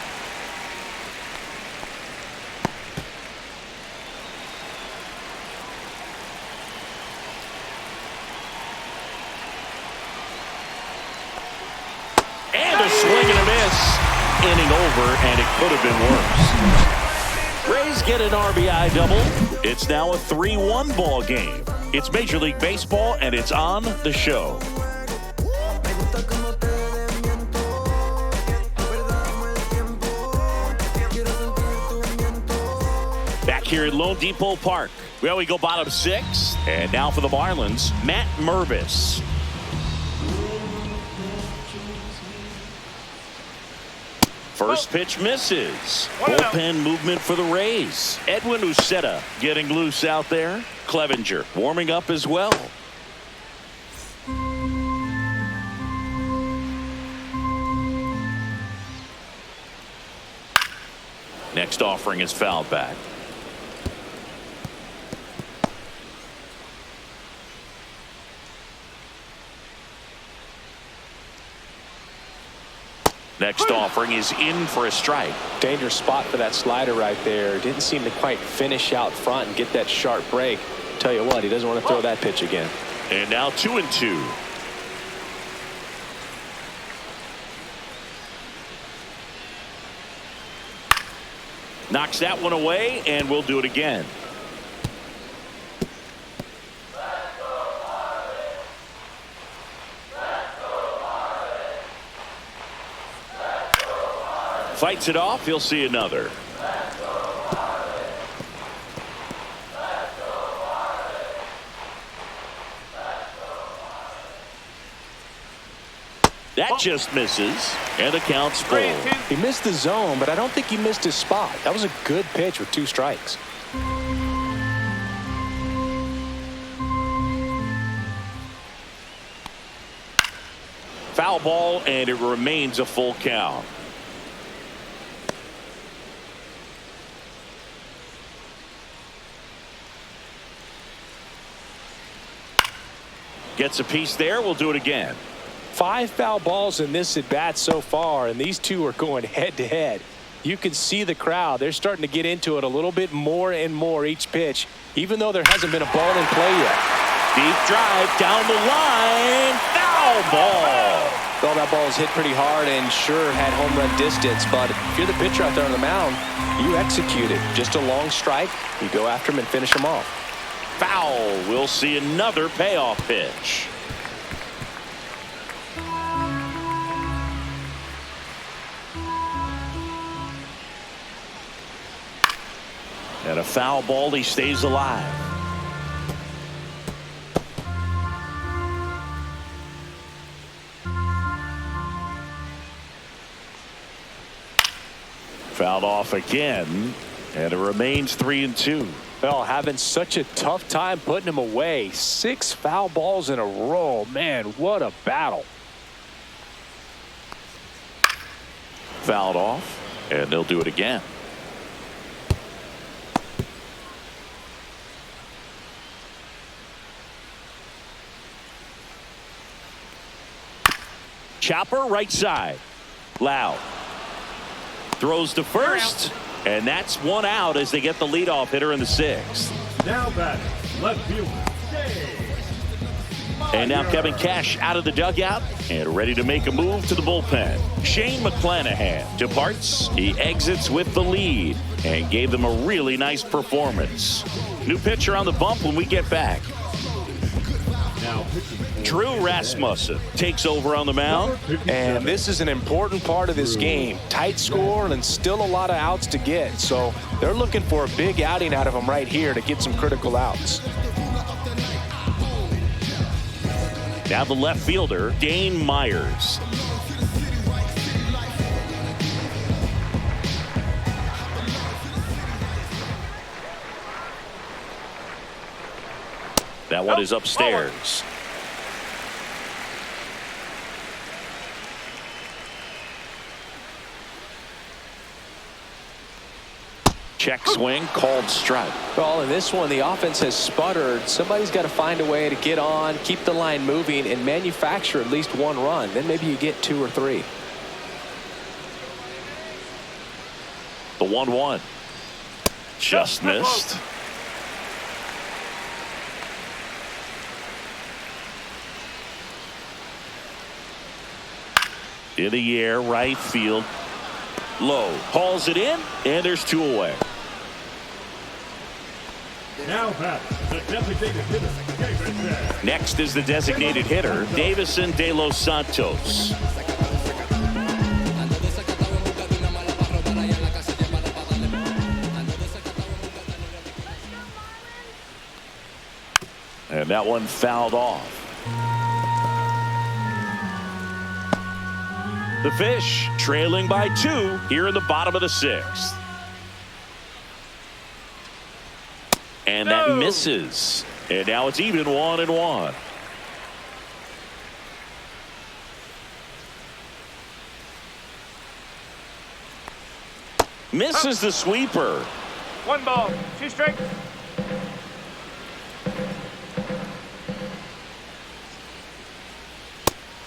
Inning over, and it could have been worse. Rays get an RBI double. It's now a 3-1 ball game. It's Major League Baseball, and it's on the show. Back here at Lone Depot Park. Well, we go bottom 6, and now for the Marlins, Matt Mervis. First pitch misses. Bullpen movement for the Rays. Edwin Uceta getting loose out there. Clevenger warming up as well. Next offering is fouled back. Next offering is in for a strike. Dangerous spot for that slider right there. Didn't seem to quite finish out front and get that sharp break. Tell you what, he doesn't want to throw that pitch again. And now 2-2. Knocks that one away, and we'll do it again. Fights it off. He'll see another. That just misses, and the count's full. He missed the zone, but I don't think he missed his spot. That was a good pitch with 2 strikes. Foul ball, and it remains a full count. Gets a piece there. We'll do it again. 5 foul balls in this at bat so far, and these two are going head to head. You can see the crowd. They're starting to get into it a little bit more and more each pitch, even though there hasn't been a ball in play yet. Deep drive down the line. Foul ball. Well, that ball was hit pretty hard and sure had home run distance, but if you're the pitcher out there on the mound, you execute it. Just a long strike. You go after him and finish him off. Foul. We'll see another payoff pitch. And a foul ball. He stays alive. Fouled off again, and it remains 3-2. Well, having such a tough time putting him away. 6 foul balls in a row. Man, what a battle. Fouled off, and they'll do it again. Chopper right side. Loud. Throws to first, and that's 1 out as they get the leadoff hitter in the 6th. Now batting, left fielder, And now Kevin Cash out of the dugout and ready to make a move to the bullpen. Shane McClanahan departs. He exits with the lead and gave them a really nice performance. New pitcher on the bump when we get back. Now pitching. Drew Rasmussen takes over on the mound. And this is an important part of this game. Tight score and still a lot of outs to get. So they're looking for a big outing out of him right here to get some critical outs. Now the left fielder, Dane Myers. That one is upstairs. Check swing, called strike. Well, in this one, the offense has sputtered. Somebody's got to find a way to get on, keep the line moving, and manufacture at least 1 run. Then maybe you get 2 or 3. The 1-1. Just missed. In the air, right field. Low. Hauls it in, and there's 2 away. Now batting, the designated hitter, David. Next is the designated hitter, Davison De Los Santos. And that one fouled off. The Fish trailing by 2 here in the bottom of the 6th. And that misses. And now it's even 1-1. Misses the sweeper. 1 ball, 2 strikes.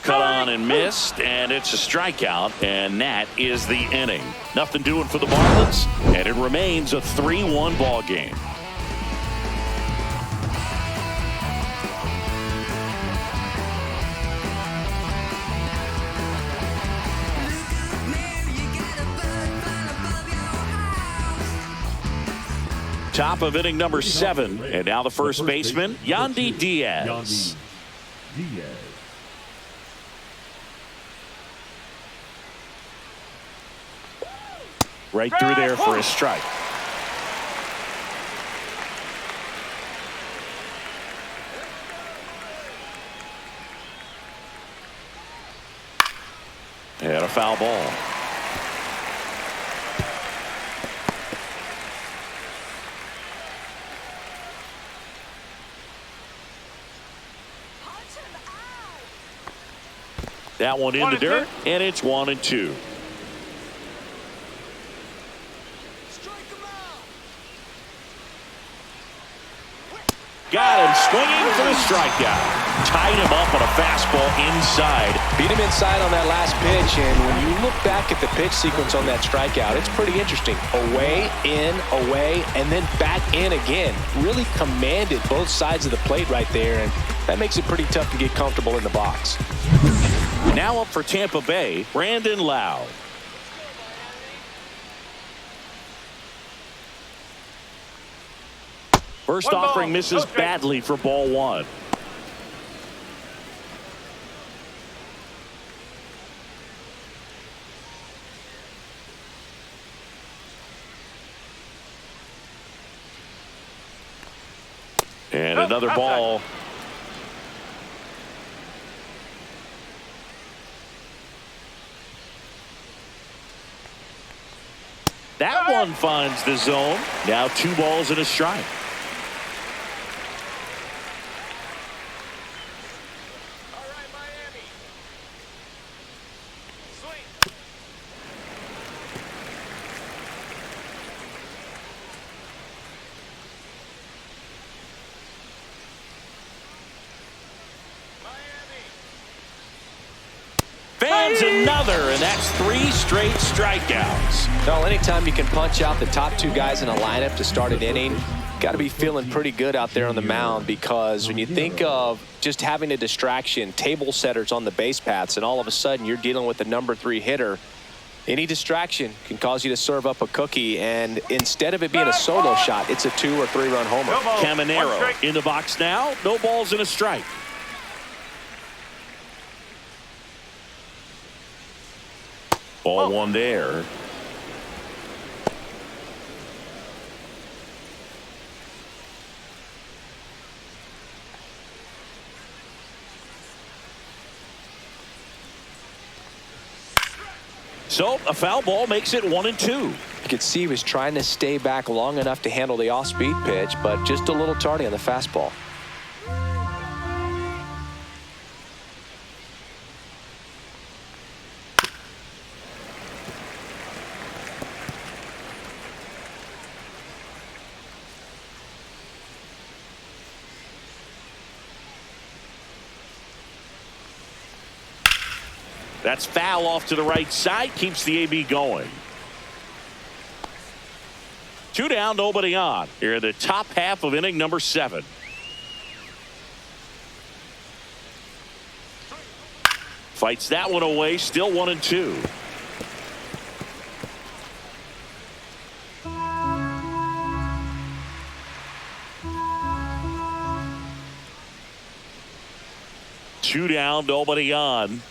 Cut on and missed, and it's a strikeout, and that is the inning. Nothing doing for the Marlins, and it remains a 3-1 ball game. Top of inning number 7, and now the first baseman, Yandy Diaz. Diaz. Right through there for a strike. And a foul ball. That one in the dirt, and it's 1-2. Got him swinging for the strikeout. Tied him up on a fastball inside. Beat him inside on that last pitch, and when you look back at the pitch sequence on that strikeout, it's pretty interesting. Away, in, away, and then back in again. Really commanded both sides of the plate right there, and that makes it pretty tough to get comfortable in the box. Now up for Tampa Bay, Brandon Lowe. First offering misses badly for ball one. And another ball. That one finds the zone. Now 2 balls and a strike. All right, Miami. Swing. Fans another, and that's 3 straight strikeouts. Well, anytime you can punch out the top 2 guys in a lineup to start an inning, got to be feeling pretty good out there on the mound, because when you think of just having a distraction, table setters on the base paths, and all of a sudden you're dealing with the number 3 hitter, any distraction can cause you to serve up a cookie, and instead of it being a solo shot, it's a 2 or 3 run homer. Caminero in the box now. No balls and a strike. Ball 1 there. So a foul ball makes it 1-2. You could see he was trying to stay back long enough to handle the off-speed pitch, but just a little tardy on the fastball. That's foul off to the right side. Keeps the AB going. 2 down, nobody on. Here in the top half of inning number 7. Fights that one away. Still 1-2. Two down, nobody on.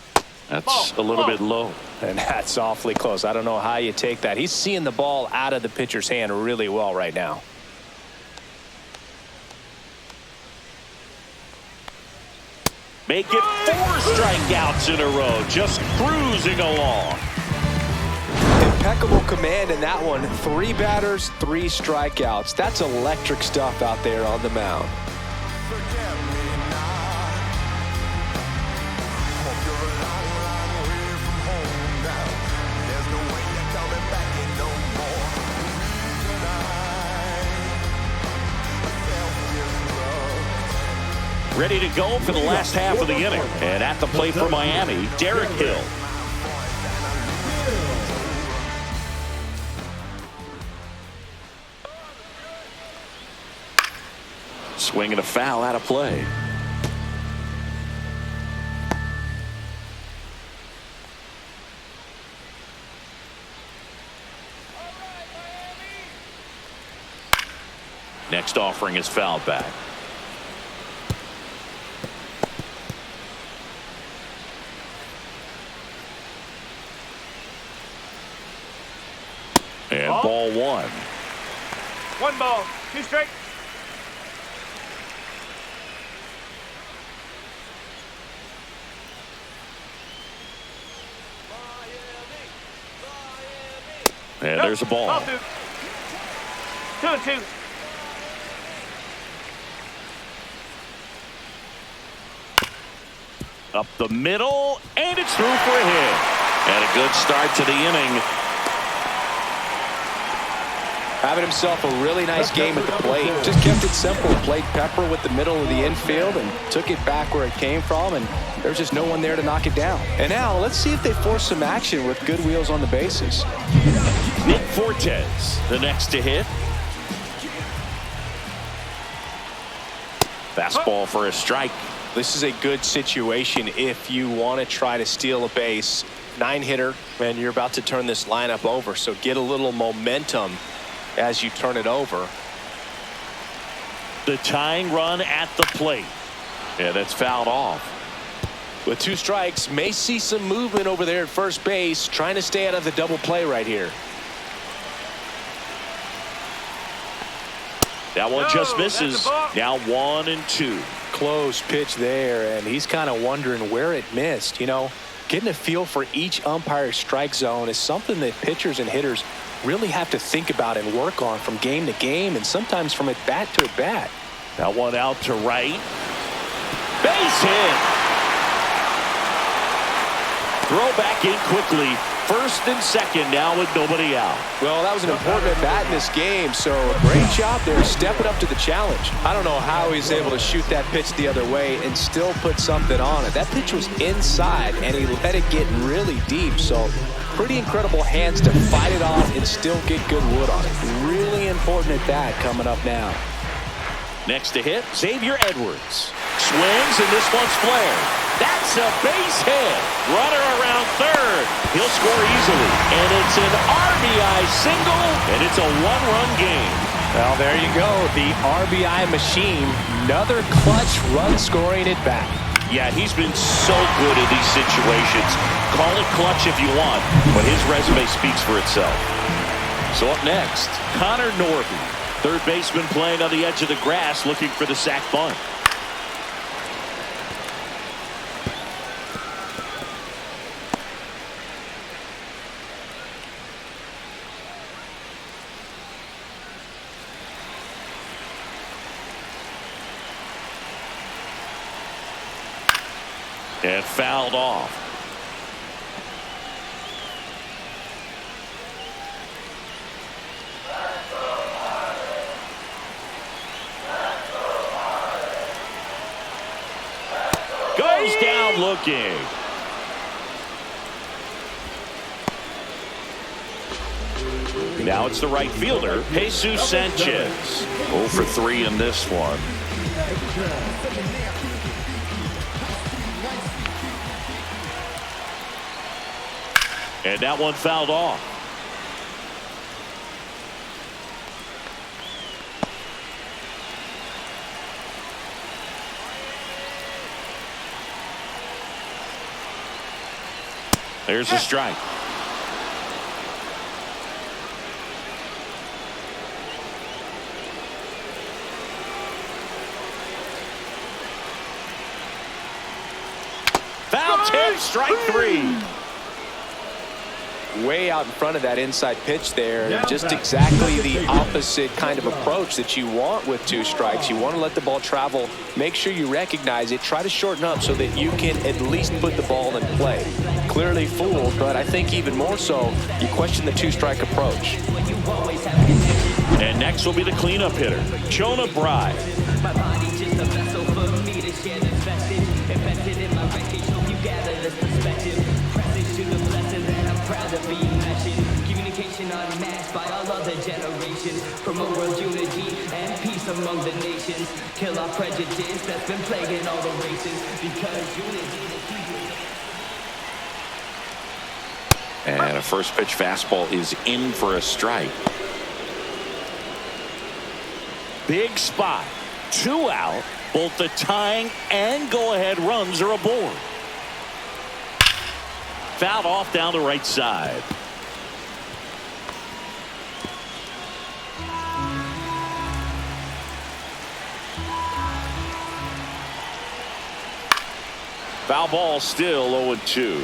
That's a little bit low. And that's awfully close. I don't know how you take that. He's seeing the ball out of the pitcher's hand really well right now. Make it 4 strikeouts in a row. Just cruising along. Impeccable command in that one. 3 batters, 3 strikeouts. That's electric stuff out there on the mound. Ready to go for the last half of the inning. And at the plate for Miami, Derek Hill. Swinging a foul out of play. Next offering is fouled back. And ball one. 1 ball, 2 strikes. And there's a ball. 2-2. Up the middle, and it's through for a hit. And a good start to the inning. Having himself a really nice game at the plate. Just kept it simple. Played pepper with the middle of the infield and took it back where it came from, and there's just no one there to knock it down. And now let's see if they force some action with good wheels on the bases. Nick Fortes, the next to hit. Fastball for a strike. This is a good situation if you want to try to steal a base. 9-hitter, and you're about to turn this lineup over, so get a little momentum as you turn it over. The tying run at the plate. Yeah, that's fouled off. With 2 strikes, may see some movement over there at first base, trying to stay out of the double play right here. That one just misses. Now 1-2. Close pitch there, and he's kind of wondering where it missed. You know, getting a feel for each umpire's strike zone is something that pitchers and hitters really have to think about and work on from game to game, and sometimes from at bat to at bat. That one out to right. Base hit. Throw back in quickly. First and second now with nobody out. Well, that was an important at bat in this game, so a great job there stepping up to the challenge. I don't know how he's able to shoot that pitch the other way and still put something on it. That pitch was inside, and he let it get really deep, so pretty incredible hands to fight it off and still get good wood on it. Really important at bat coming up now. Next to hit, Xavier Edwards. Swings, and this one's flared. That's a base hit. Runner around third. He'll score easily. And it's an RBI single, and it's a 1-run game. Well, there you go. The RBI machine. Another clutch run scoring at bat. Yeah, he's been so good in these situations. Call it clutch if you want, but his resume speaks for itself. So up next, Connor Norton. Third baseman playing on the edge of the grass, looking for the sac bunt. And fouled off. Goes down looking. Now it's the right fielder, Jesus Sanchez. 0 for 3 in this one. And that one fouled off. There's a strike. Foul tip, strike 3. Way out in front of that inside pitch there. Just exactly the opposite kind of approach that you want with 2 strikes. You want to let the ball travel. Make sure you recognize it. Try to shorten up so that you can at least put the ball in play. Clearly fooled, but I think even more so, you question the 2-strike approach. And next will be the cleanup hitter, Jonah Bride. My body just a vessel for me to share this message. Invested in my wreckage, hope you gather this perspective. Presage to the blessing that I'm proud to be mentioned. Communication unmatched by all other generations. Promote world unity and peace among the nations. Kill our prejudice that's been plaguing all the races. Because unity is the key. And a first pitch fastball is in for a strike. Big spot. 2 out. Both the tying and go-ahead runs are aboard. Fouled off down the right side. Foul ball, still 0-2.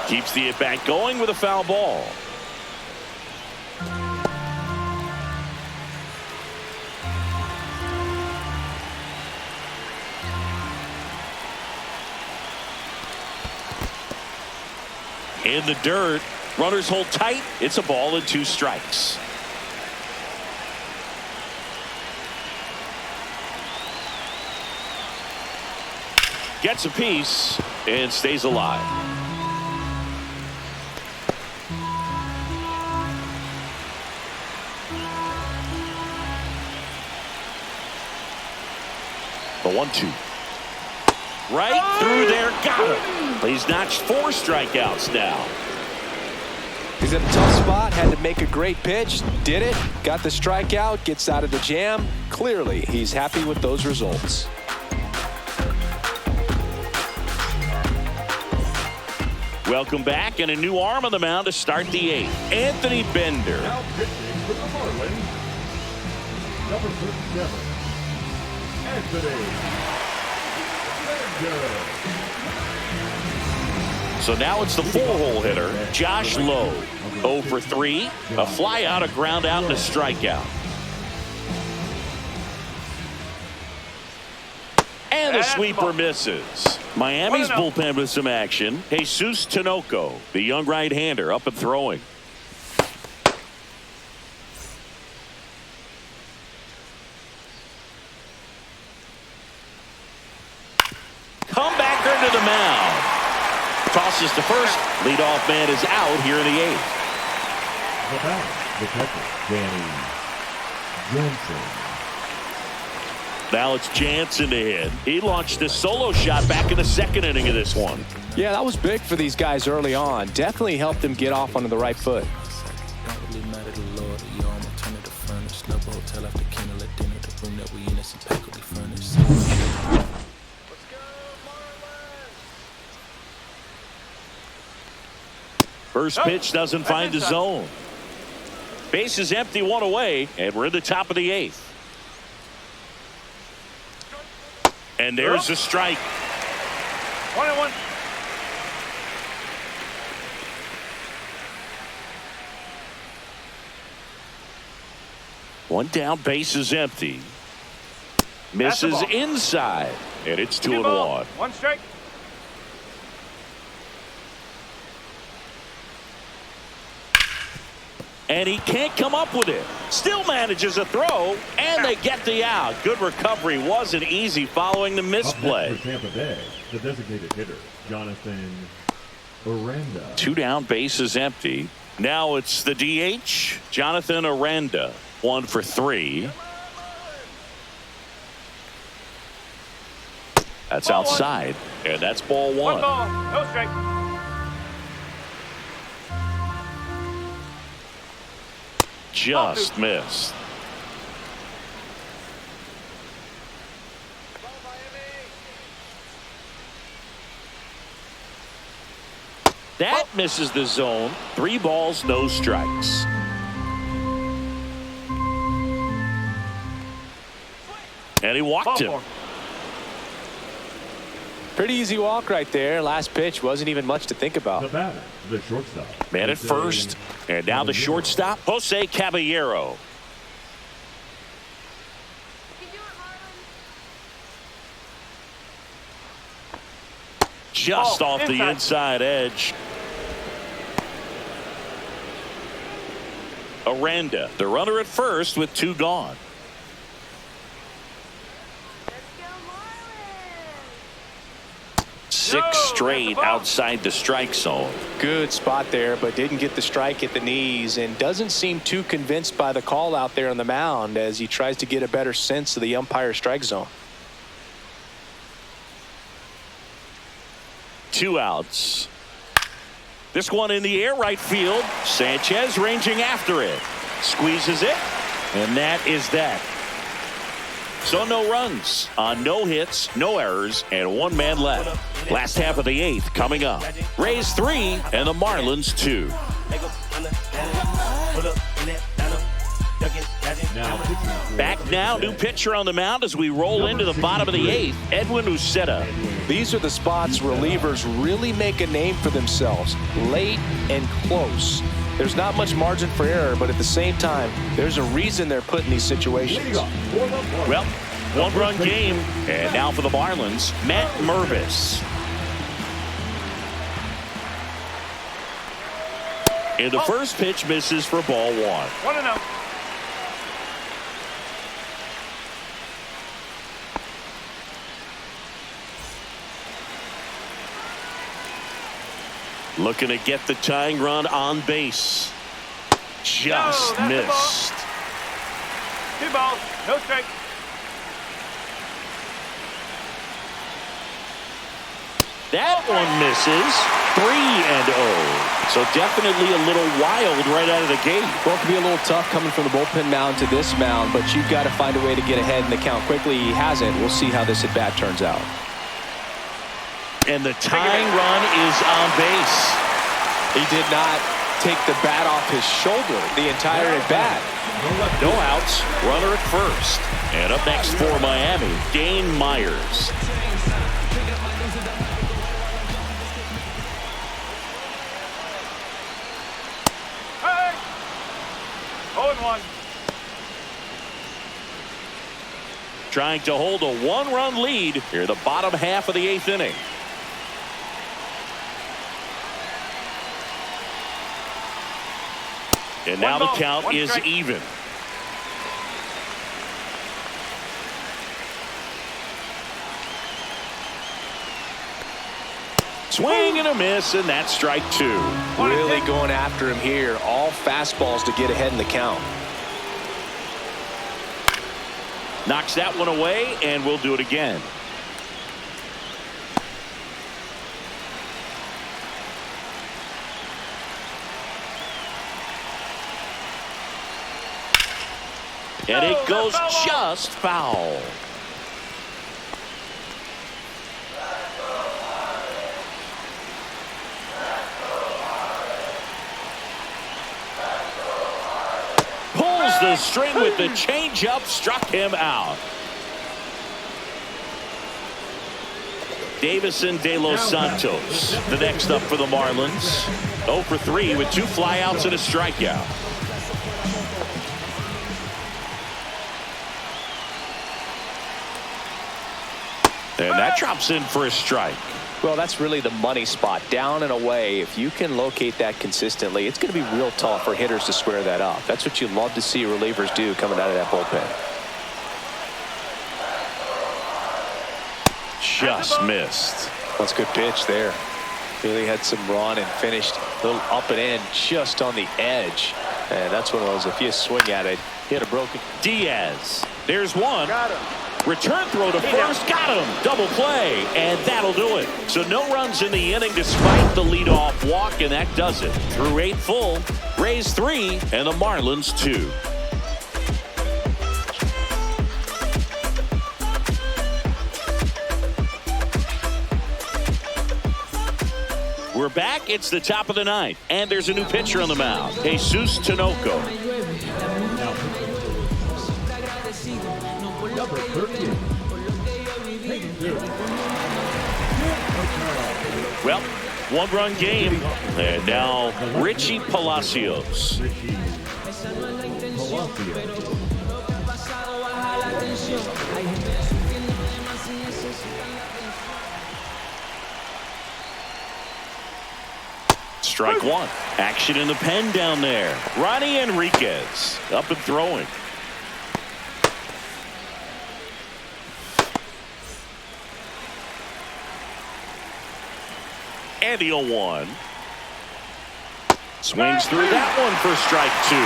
Keeps the at-bat going with a foul ball. In the dirt, runners hold tight. It's a ball and 2 strikes. Gets a piece and stays alive. The 1-2. Right through there. Got him. He's notched 4 strikeouts now. He's in a tough spot. Had to make a great pitch. Did it. Got the strikeout. Gets out of the jam. Clearly, he's happy with those results. Welcome back, and a new arm on the mound to start the 8th. Anthony Bender. Now pitching for the Marlins, number 37, Anthony Bender. So now it's the 4-hole hitter, Josh Lowe. 0 for 3, a fly out, a ground out, and a strikeout. And the sweeper misses. Miami's bullpen with some action. Jesus Tinoco, the young right-hander, up and throwing. Comebacker to the mound. Tosses to first. Leadoff man is out here in the 8th. The batter, the catcher, Danny Johnson. Now it's Jansen to hit. He launched a solo shot back in the 2nd inning of this one. Yeah, that was big for these guys early on. Definitely helped them get off onto the right foot. First pitch doesn't find the zone. Base is empty, 1 away, and we're in the top of the 8th. And there's a strike. 1-1. One down, base is empty. Misses inside, and it's 2-1. 1 strike. And he can't come up with it. Still manages a throw, and they get the out. Good recovery. Wasn't easy following the misplay. For Tampa Bay, the designated hitter, Jonathan Aranda. 2 down, base is empty. Now it's the DH, Jonathan Aranda. 1 for 3. That's outside, and that's ball 1. 1 ball, no strike. Just missed. That misses the zone. 3 balls, no strikes. And he walked him. Pretty easy walk right there. Last pitch wasn't even much to think about. The batter, the shortstop. Man at first, and now the shortstop, Jose Caballero. Just off the inside edge. Aranda, the runner at first with 2 gone. Six straight outside the strike zone. Good spot there, but didn't get the strike at the knees, and doesn't seem too convinced by the call out there on the mound as he tries to get a better sense of the umpire strike zone. 2 outs. This one in the air right field. Sanchez ranging after it. Squeezes it. And that is that. So no runs on no hits, no errors, and one man left. Last half of the 8th coming up. Rays 3 and the Marlins 2. Back now, new pitcher on the mound as we roll into the bottom of the 8th. Edwin Uceta. These are the spots relievers really make a name for themselves. Late and close. There's not much margin for error, but at the same time, there's a reason they're put in these situations. Well, one-run game. And now for the Marlins, Matt Mervis. And the first pitch misses for ball 1. 1-0. Looking to get the tying run on base. Just missed. 2 balls, no strike. That one misses. 3-0. So definitely a little wild right out of the gate. Well, it can be a little tough coming from the bullpen mound to this mound, but you've got to find a way to get ahead in the count quickly. He hasn't. We'll see how this at-bat turns out. And the tying run is on base. He did not take the bat off his shoulder the entire at-bat. No outs. Runner at first. And up next for Miami, Dane Myers. Hey! 0-1. Trying to hold a one-run lead here the bottom half of the 8th inning. And now the count is even. Swing and a miss, and that's strike 2. Really going after him here. All fastballs to get ahead in the count. Knocks that one away, and we'll do it again. And it goes just foul. Pulls the string with the changeup, struck him out. Davison De Los Santos, the next up for the Marlins. 0 for 3 with 2 flyouts and a strikeout. And that drops in for a strike. Well, that's really the money spot. Down and away. If you can locate that consistently, it's going to be real tough for hitters to square that up. That's what you love to see relievers do coming out of that bullpen. Just missed. That's a good pitch there. Really had some run and finished a little up and in just on the edge. And that's one of those, if you swing at it, he had a broken. Diaz. There's one. Got him. Return throw to first. Got him. Double play. And that'll do it. So no runs in the inning despite the leadoff walk. And that does it. Through 8 full. Rays 3 and the Marlins 2. We're back. It's the top of the 9th. And there's a new pitcher on the mound. Jesus Tinoco. Number 13. Well, one-run game. And now Richie Palacios. Strike 1. Action in the pen down there. Ronnie Enriquez up and throwing. And the 0-1. Swings through that one for strike 2.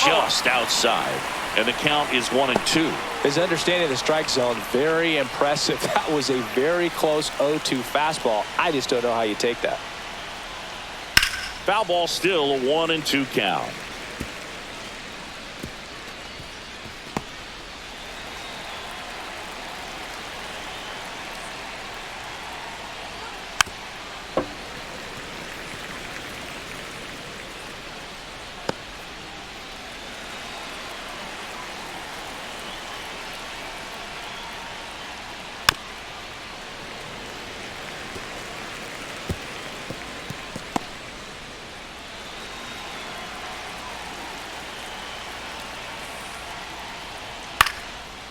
Just outside. And the count is 1-2. His understanding of the strike zone, very impressive. That was a very close 0-2 fastball. I just don't know how you take that. Foul ball, still a 1-2 count.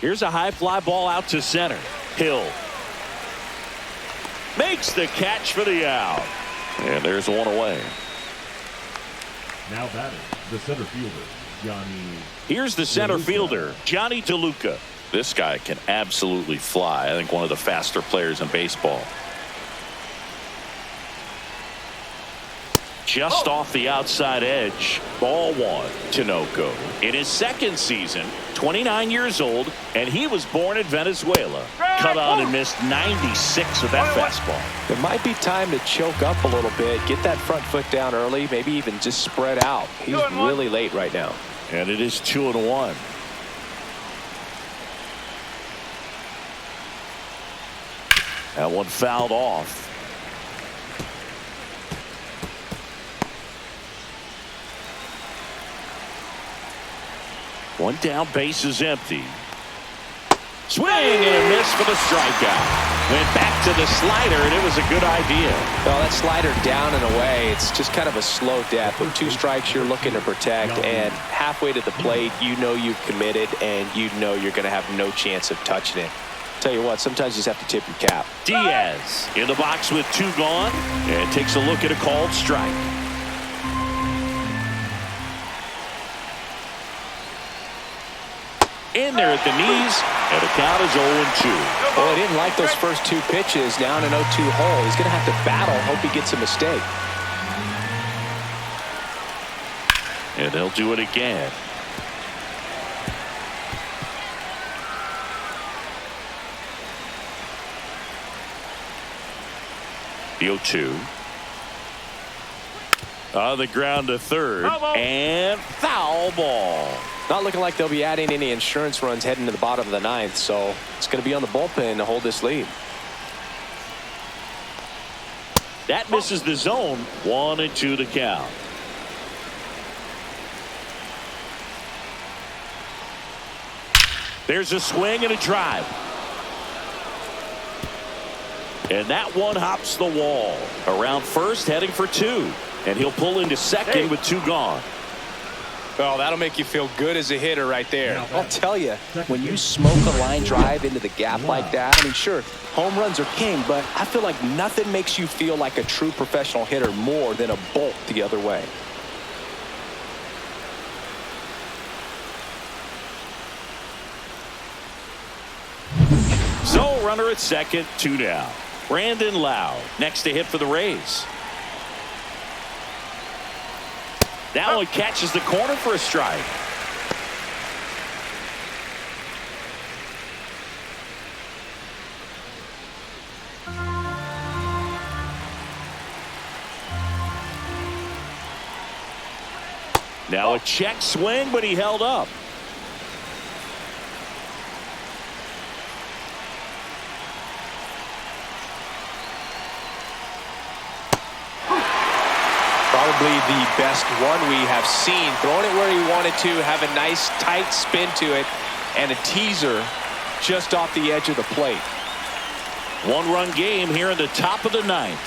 Here's a high fly ball out to center. Hill makes the catch for the out. And there's one away. Now batting, the center fielder, Johnny. Here's the center fielder, Johnny DeLuca. This guy can absolutely fly. I think one of the faster players in baseball. Just off the outside edge. Ball one. Tinoco in his second season, 29 years old, and he was born in Venezuela. Cut on and missed 96 of that fastball. It might be time to choke up a little bit, get that front foot down early, maybe even just spread out. He's really late right now. And it is 2-1. That one fouled off. One down, base is empty. Swing and a miss for the strikeout. Went back to the slider, and it was a good idea. Well, that slider down and away, it's just kind of a slow death. With 2 strikes, you're looking to protect, and halfway to the plate, you know you've committed, and you know you're going to have no chance of touching it. Tell you what, sometimes you just have to tip your cap. Diaz in the box with 2 gone, and takes a look at a called strike. In there at the knees, and the count is 0-2. Well, he didn't like those first 2 pitches down an 0-2 hole. He's going to have to battle, hope he gets a mistake. And they'll do it again. The 0-2. On the ground to third, and foul ball. Not looking like they'll be adding any insurance runs heading to the bottom of the 9th, so it's going to be on the bullpen to hold this lead. That misses the zone. 1-2 to count. There's a swing and a drive. And that one hops the wall. Around first, heading for 2. And he'll pull into second with 2 gone. Oh, that'll make you feel good as a hitter right there. I'll tell you, when you smoke a line drive into the gap like that, I mean, sure, home runs are king, but I feel like nothing makes you feel like a true professional hitter more than a bolt the other way. So, runner at second, 2 down. Brandon Lowe next to hit for the Rays. That one catches the corner for a strike. Now a check swing, but he held up. Probably the best one we have seen. Throwing it where he wanted to, have a nice tight spin to it, and a teaser just off the edge of the plate. 1-run game here in the top of the 9th.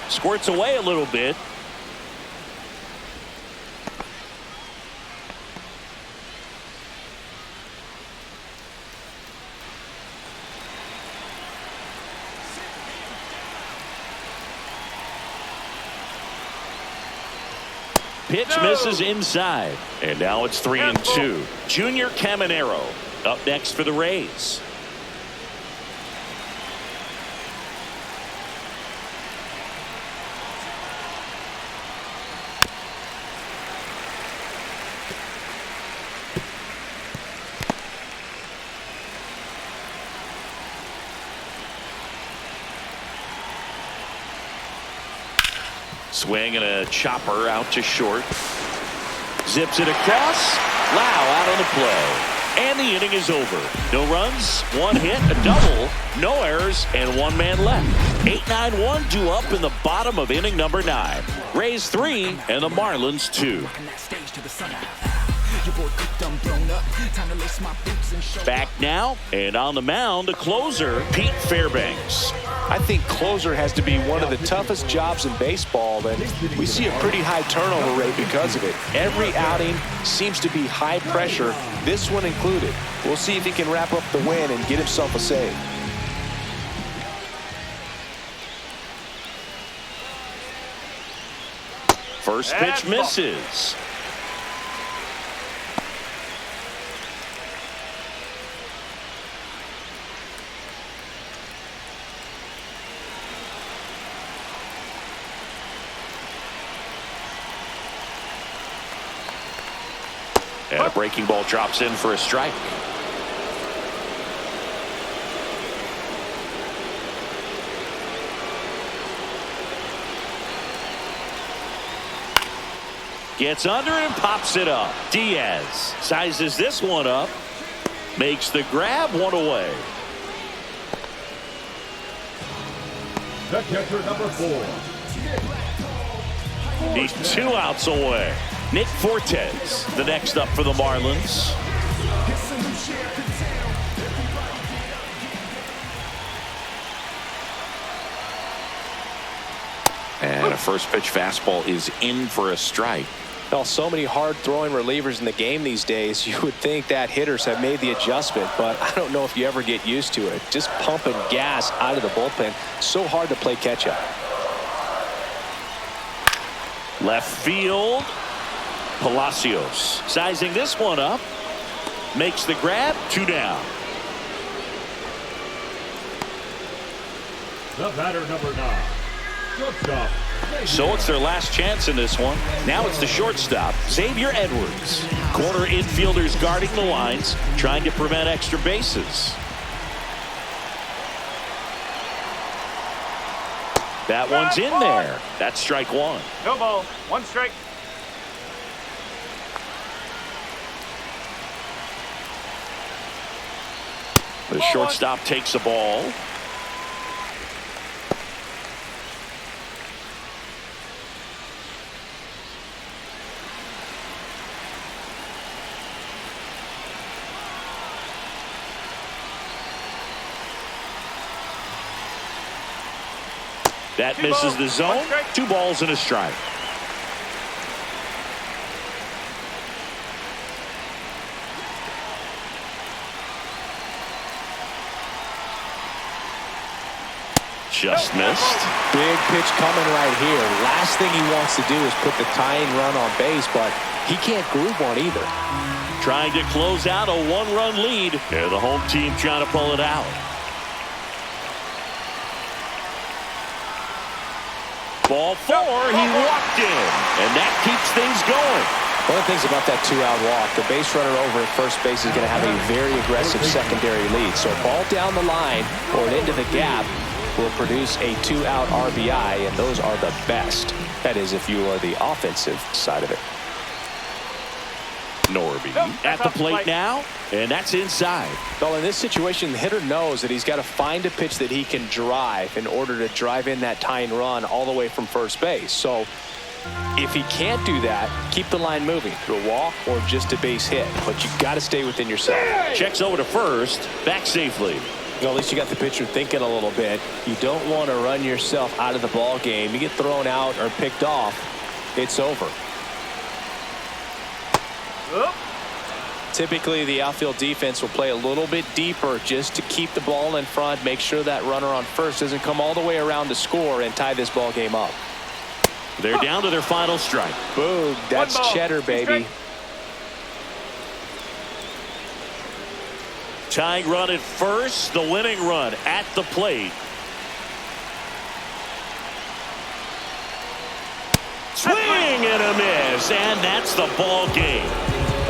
Squirts away a little bit. Pitch misses inside. And now it's 3-2. Junior Caminero up next for the Rays. Swing and a chopper out to short. Zips it across. Lau out on the play. And the inning is over. No runs, one hit, a double, no errors, and one man left. 8-9-1 due up in the bottom of inning number 9. Rays 3 and the Marlins 2. Back now, and on the mound, the closer, Pete Fairbanks. I think closer has to be one of the toughest jobs in baseball, and we see a pretty high turnover rate because of it. Every outing seems to be high pressure, this one included. We'll see if he can wrap up the win and get himself a save. First pitch misses. And a breaking ball drops in for a strike. Gets under and pops it up. Diaz sizes this one up. Makes the grab, one away. The catcher, number 4. He's 2 outs away. Nick Fortes, the next up for the Marlins. And a first pitch fastball is in for a strike. Well, so many hard-throwing relievers in the game these days, you would think that hitters have made the adjustment, but I don't know if you ever get used to it. Just pumping gas out of the bullpen. So hard to play catch-up. Left field. Palacios sizing this one up. Makes the grab, 2 down. The batter, number 9. Shortstop. So it's their last chance in this one. Now it's the shortstop, Xavier Edwards. Corner infielders guarding the lines, trying to prevent extra bases. That one's in there. That's strike 1. No ball. 1 strike. The shortstop takes the ball. That misses the zone. 2 balls and a strike. Just missed. Big pitch coming right here. Last thing he wants to do is put the tying run on base, but he can't groove one either. Trying to close out a 1-run lead. And the home team trying to pull it out. Ball 4, he walked in, and that keeps things going. One of the things about that 2-out walk, the base runner over at first base is going to have a very aggressive secondary lead. So a ball down the line or into the gap will produce a 2-out RBI, and those are the best. That is, if you are the offensive side of it. Norby at the plate now, and that's inside. Well, in this situation, the hitter knows that he's got to find a pitch that he can drive in order to drive in that tying run all the way from first base. So if he can't do that, keep the line moving through a walk or just a base hit. But you've got to stay within yourself. Checks over to first, back safely. Well, at least you got the pitcher thinking a little bit. You don't want to run yourself out of the ball game. You get thrown out or picked off, it's over. Oop. Typically, the outfield defense will play a little bit deeper just to keep the ball in front, make sure that runner on first doesn't come all the way around to score and tie this ball game up. They're down to their final strike. Boom, that's cheddar, baby. Tying run at first, the winning run at the plate. Swing and a miss, and that's the ball game.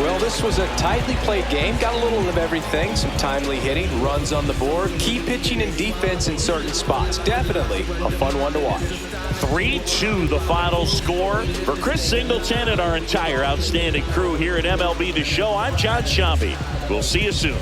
Well, this was a tightly played game. Got a little of everything. Some timely hitting, runs on the board, key pitching and defense in certain spots. Definitely a fun one to watch. 3-2 the final score. For Chris Singleton and our entire outstanding crew here at MLB The Show, I'm John Shambi. We'll see you soon.